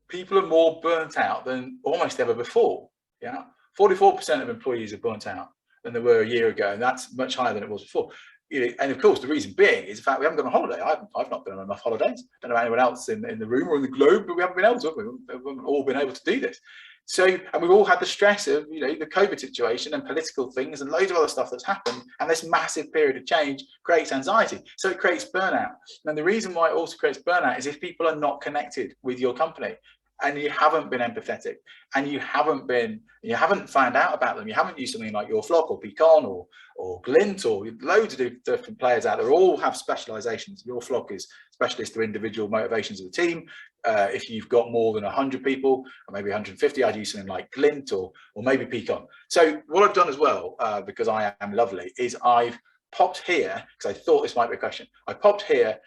people are more burnt out than almost ever before. Yeah. 44% of employees are burnt out than they were a year ago, and that's much higher than it was before. And of course, the reason being is the fact we haven't gone on holiday. I've not been on enough holidays. I don't know about anyone else in the room or in the globe, but we haven't been able to. We haven't all been able to do this. So, and we've all had the stress of, the COVID situation and political things and loads of other stuff that's happened. And this massive period of change creates anxiety. So it creates burnout. And the reason why it also creates burnout is if people are not connected with your company, and you haven't been empathetic, and you haven't found out about them, you haven't used something like Your Flock or Pecan or Glint or loads of different players out there, all have specializations. Your Flock is specialist to individual motivations of the team. If you've got more than 100 people, or maybe 150, I'd use something like Glint or maybe Pecan. So what I've done as well, because I am lovely, is I've popped here, because I thought this might be a question, I popped here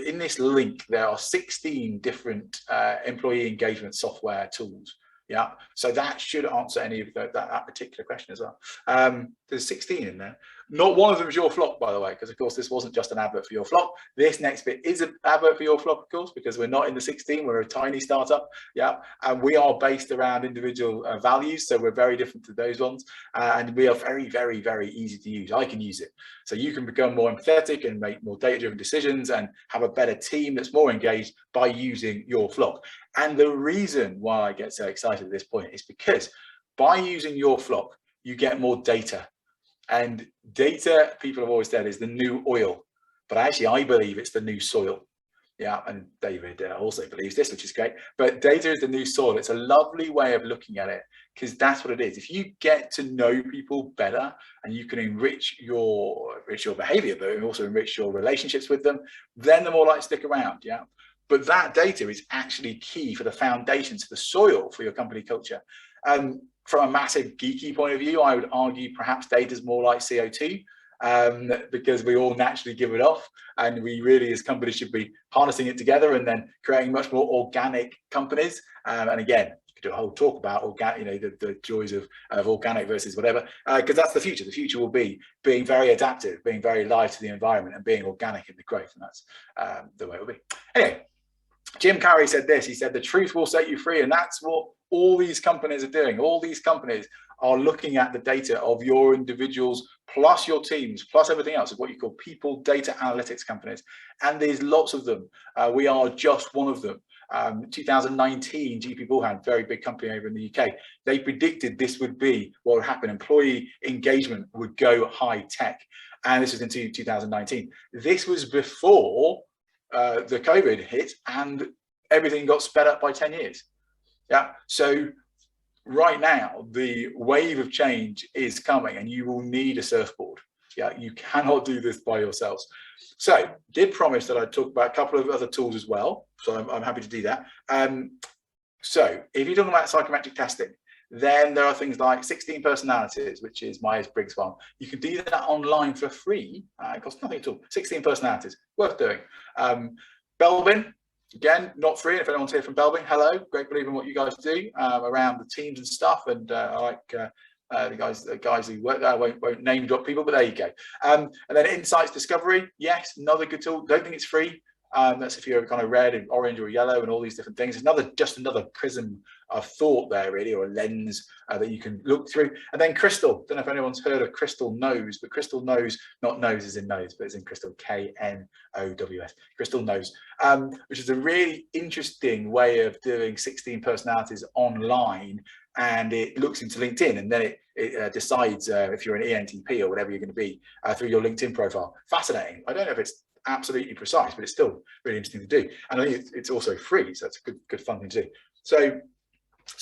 in this link, there are 16 different employee engagement software tools. Yeah, so that should answer any of that particular question as well. There's 16 in there. Not one of them is Your Flock, by the way, because of course this wasn't just an advert for Your Flock. This next bit is an advert for Your Flock, of course, because we're not in the 16. We're a tiny startup. Yeah, and we are based around individual values, so we're very different to those ones, and we are very, very, very easy to use. I can use it, so you can become more empathetic and make more data-driven decisions and have a better team that's more engaged by using Your Flock. And the reason why I get so excited at this point is because by using Your Flock, you get more data. And data, people have always said, is the new oil. But actually, I believe it's the new soil. Yeah, and David also believes this, which is great. But data is the new soil. It's a lovely way of looking at it, because that's what it is. If you get to know people better and you can enrich your behavior, but also enrich your relationships with them, then they're more likely to stick around. Yeah. But that data is actually key for the foundations, for the soil for your company culture. From a massive geeky point of view, I would argue perhaps data is more like CO2, because we all naturally give it off, and we really as companies should be harnessing it together and then creating much more organic companies. And again, you could do a whole talk about organic, the joys of organic versus whatever, because that's the future. The future will be being very adaptive, being very live to the environment, and being organic in the growth, and that's the way it will be. Anyway, Jim Carrey said this. He said, "The truth will set you free," and that's what all these companies are doing. All these companies are looking at the data of your individuals, plus your teams, plus everything else, of what you call people data analytics companies. And there's lots of them. We are just one of them. 2019, GP Bullhound, very big company over in the UK, they predicted this would be what would happen. Employee engagement would go high tech. And this was in 2019. This was before the COVID hit and everything got sped up by 10 years. Yeah, so right now the wave of change is coming, and you will need a surfboard. Yeah, you cannot do this by yourselves. So did promise that I'd talk about a couple of other tools as well, so I'm happy to do that. So if you're talking about psychometric testing, then there are things like 16 personalities, which is Myers-Briggs one. You can do that online for free. It costs nothing at all. 16 personalities, worth doing. Belbin, again, not free. If anyone's here from Belbin, hello, great believing what you guys do around the teams and stuff. And I like the guys who work there. I won't name drop people, but there you go. And then Insights Discovery, yes, another good tool. Don't think it's free. That's if you're kind of red and orange or yellow and all these different things. Just another prism of thought there, really, or a lens that you can look through. And then crystal. Don't know if anyone's heard of crystal nose, but crystal nose, not nose as in nose, but it's in crystal, K-N-O-W-S, crystal nose, which is a really interesting way of doing 16 personalities online. And it looks into LinkedIn, and then it decides if you're an ENTP or whatever you're going to be through your LinkedIn profile. Fascinating. I don't know if it's absolutely precise, but it's still really interesting to do. And I think it's also free, so it's a good fun thing to do. So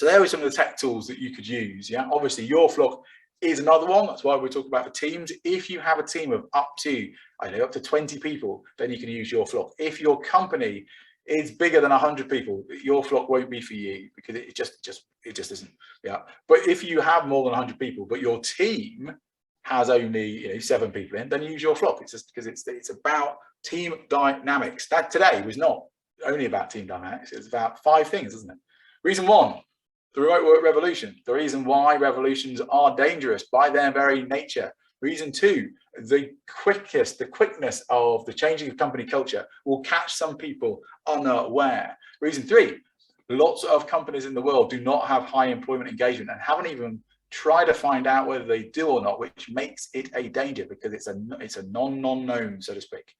there are some of the tech tools that you could use. Yeah, obviously your flock is another one. That's why we're talking about the teams. If you have a team of up to 20 people, then you can use your flock. If your company is bigger than 100 people, your flock won't be for you, because it just isn't. Yeah, but if you have more than 100 people, but your team has only 7 people in, then use your flock. It's just because it's about team dynamics. That today was not only about team dynamics. It's about 5 things, isn't it? Reason 1, the remote work revolution. The reason why revolutions are dangerous by their very nature. Reason 2, the quickness of the changing of company culture will catch some people unaware. Reason 3, lots of companies in the world do not have high employment engagement and haven't even try to find out whether they do or not, which makes it a danger because it's a non-known, so to speak.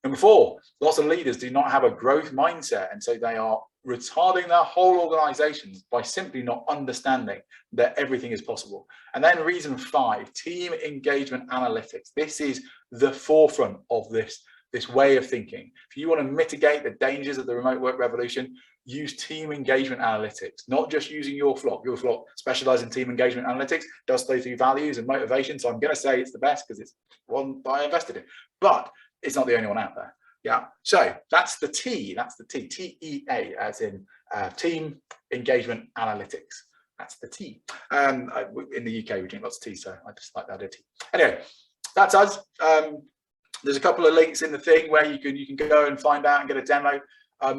Number 4, lots of leaders do not have a growth mindset, and so they are retarding their whole organizations by simply not understanding that everything is possible. And then reason 5, team engagement analytics. This is the forefront of this way of thinking. If you want to mitigate the dangers of the remote work revolution, use team engagement analytics, not just using your flock. Your flock specializes in team engagement analytics, does those 3 values and motivation. So I'm going to say it's the best because it's one I invested in, but it's not the only one out there. Yeah. So that's the T. That's the T. T-E-A, as in team engagement analytics. That's the T. In the UK, we drink lots of tea, so I just like that idea. Anyway, that's us. There's a couple of links in the thing where you can go and find out and get a demo.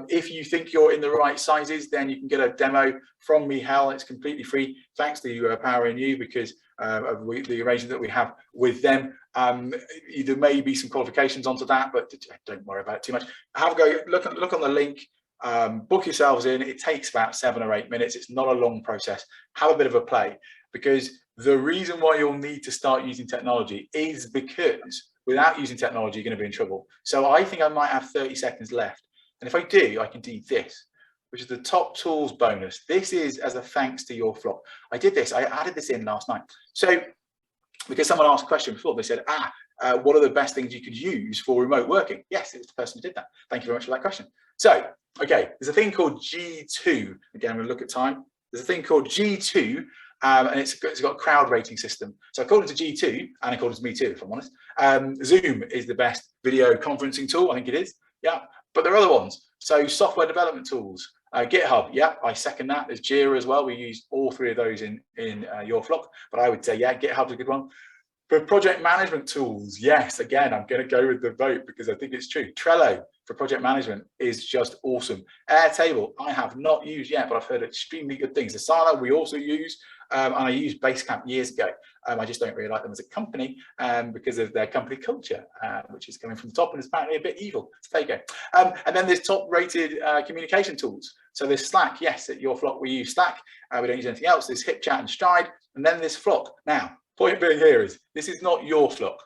If you think you're in the right sizes, then you can get a demo from Michal. It's completely free, thanks to POWERinU, because of the arrangement that we have with them. There may be some qualifications onto that, but don't worry about it too much. Have a go, look on the link, book yourselves in. It takes about 7 or 8 minutes. It's not a long process. Have a bit of a play, because the reason why you'll need to start using technology is because without using technology, you're going to be in trouble. So I think I might have 30 seconds left. And if I do, I can do this, which is the top tools bonus. This is as a thanks to your flock. I did this, I added this in last night. So, because someone asked a question before, they said, what are the best things you could use for remote working? Yes, it was the person who did that. Thank you very much for that question. So, okay, there's a thing called G2. Again, I'm going to look at time. There's a thing called G2, and it's got a crowd rating system. So according to G2, and according to me too, if I'm honest, Zoom is the best video conferencing tool. I think it is. Yeah. But there are other ones. So software development tools, GitHub, yeah, I second that. There's Jira as well. We use all 3 of those in your flock, but I would say, yeah, GitHub's a good one. For project management tools, yes, again, I'm going to go with the vote because I think it's true. Trello for project management is just awesome. Airtable, I have not used yet, but I've heard extremely good things. Asana, we also use, and I used Basecamp years ago. I just don't really like them as a company because of their company culture, which is coming from the top and is apparently a bit evil. So there you go. And then there's top-rated communication tools. So there's Slack. Yes, at your flock we use Slack. We don't use anything else. There's HipChat and Stride, and then there's Flock. Now, point being here is this is not your flock.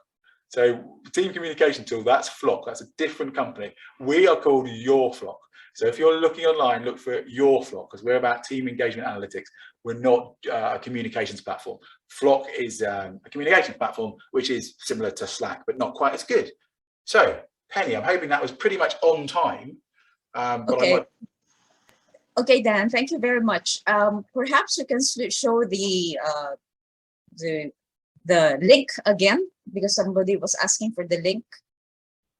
So team communication tool, that's Flock. That's a different company. We are called Your Flock. So if you're looking online, look for Your Flock, because we're about team engagement analytics. We're not a communications platform. Flock is a communications platform, which is similar to Slack, but not quite as good. So, Penny, I'm hoping that was pretty much on time. Okay. Okay, Dan, thank you very much. Perhaps you can show the link again, because somebody was asking for the link.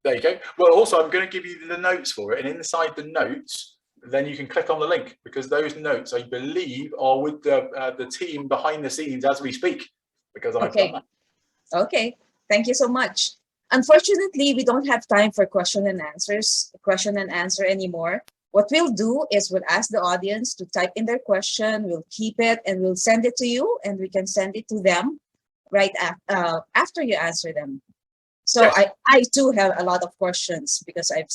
There you go. Well, also, I'm going to give you the notes for it, and inside the notes, then you can click on the link, because those notes, I believe, are with the team behind the scenes as we speak, because I've done that. Okay, thank you so much. Unfortunately, we don't have time for question and answer anymore. What we'll do is we'll ask the audience to type in their question, we'll keep it, and we'll send it to you, and we can send it to them right after you answer them. So Yes. I too have a lot of questions because I've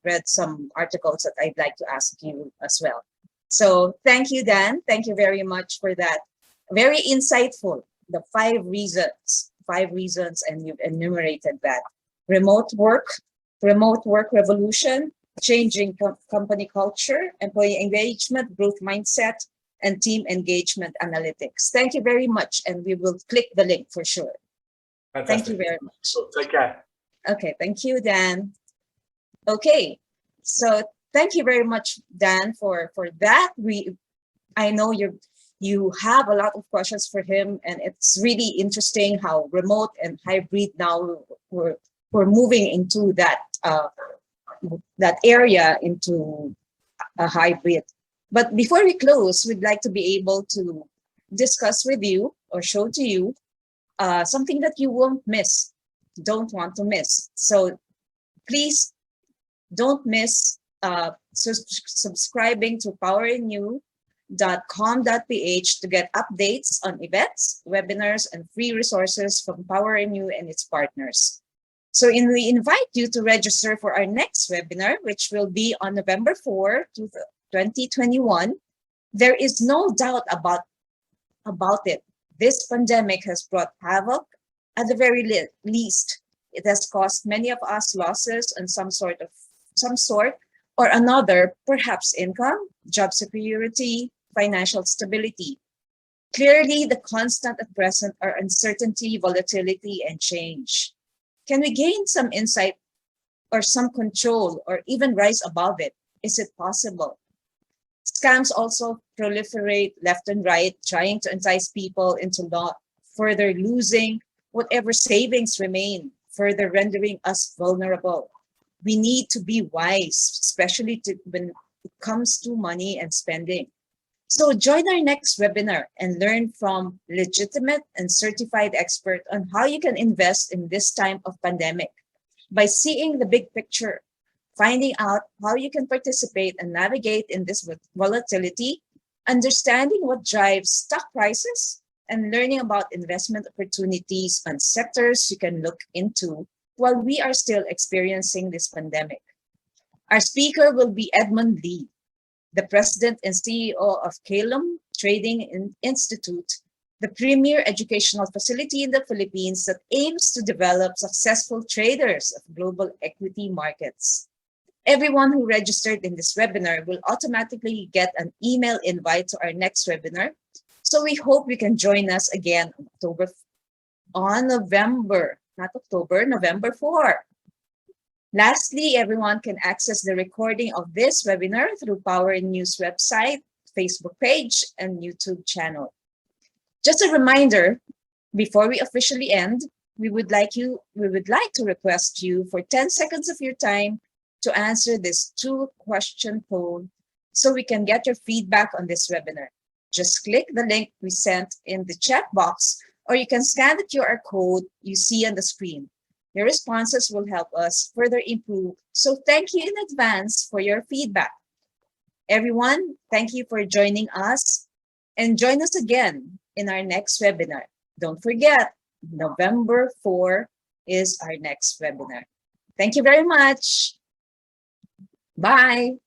read some articles that I'd like to ask you as well. So thank you, Dan. Thank you very much for that. Very insightful. The five reasons, and you've enumerated that. Remote work, remote work revolution, changing company culture, employee engagement, growth mindset, and team engagement analytics. Thank you very much. And we will click the link for sure. Thank you Fantastic. very much. Take care. Okay, thank you, Dan. Okay, so thank you very much, Dan, for that. I know you have a lot of questions for him, and it's really interesting how remote and hybrid now we're moving into that area into a hybrid. But before we close, we'd like to be able to discuss with you or show to you something that you won't miss, don't want to miss. So please don't miss subscribing to powerinU.com.ph to get updates on events, webinars, and free resources from POWERinU and its partners. So we invite you to register for our next webinar, which will be on November 4, 2021. There is no doubt about it. This pandemic has brought havoc. At the very least, it has caused many of us losses and some sort or another, perhaps income, job security, financial stability. Clearly, the constant at present are uncertainty, volatility, and change. Can we gain some insight or some control or even rise above it? Is it possible? Scams also proliferate left and right, trying to entice people into further losing whatever savings remain, further rendering us vulnerable. We need to be wise, especially when it comes to money and spending. So join our next webinar and learn from legitimate and certified experts on how you can invest in this time of pandemic by seeing the big picture, finding out how you can participate and navigate in this volatility, understanding what drives stock prices, and learning about investment opportunities and sectors you can look into while we are still experiencing this pandemic. Our speaker will be Edmund Lee, the president and CEO of Calum Trading Institute, the premier educational facility in the Philippines that aims to develop successful traders of global equity markets. Everyone who registered in this webinar will automatically get an email invite to our next webinar. So we hope you can join us again November 4. Lastly, everyone can access the recording of this webinar through POWERinU's website, Facebook page, and YouTube channel. Just a reminder, before we officially end, we would like to request you for 10 seconds of your time to answer this 2-question poll so we can get your feedback on this webinar. Just click the link we sent in the chat box, or you can scan the QR code you see on the screen. Your responses will help us further improve. So thank you in advance for your feedback. Everyone, thank you for joining us, and join us again in our next webinar. Don't forget, November 4 is our next webinar. Thank you very much. Bye.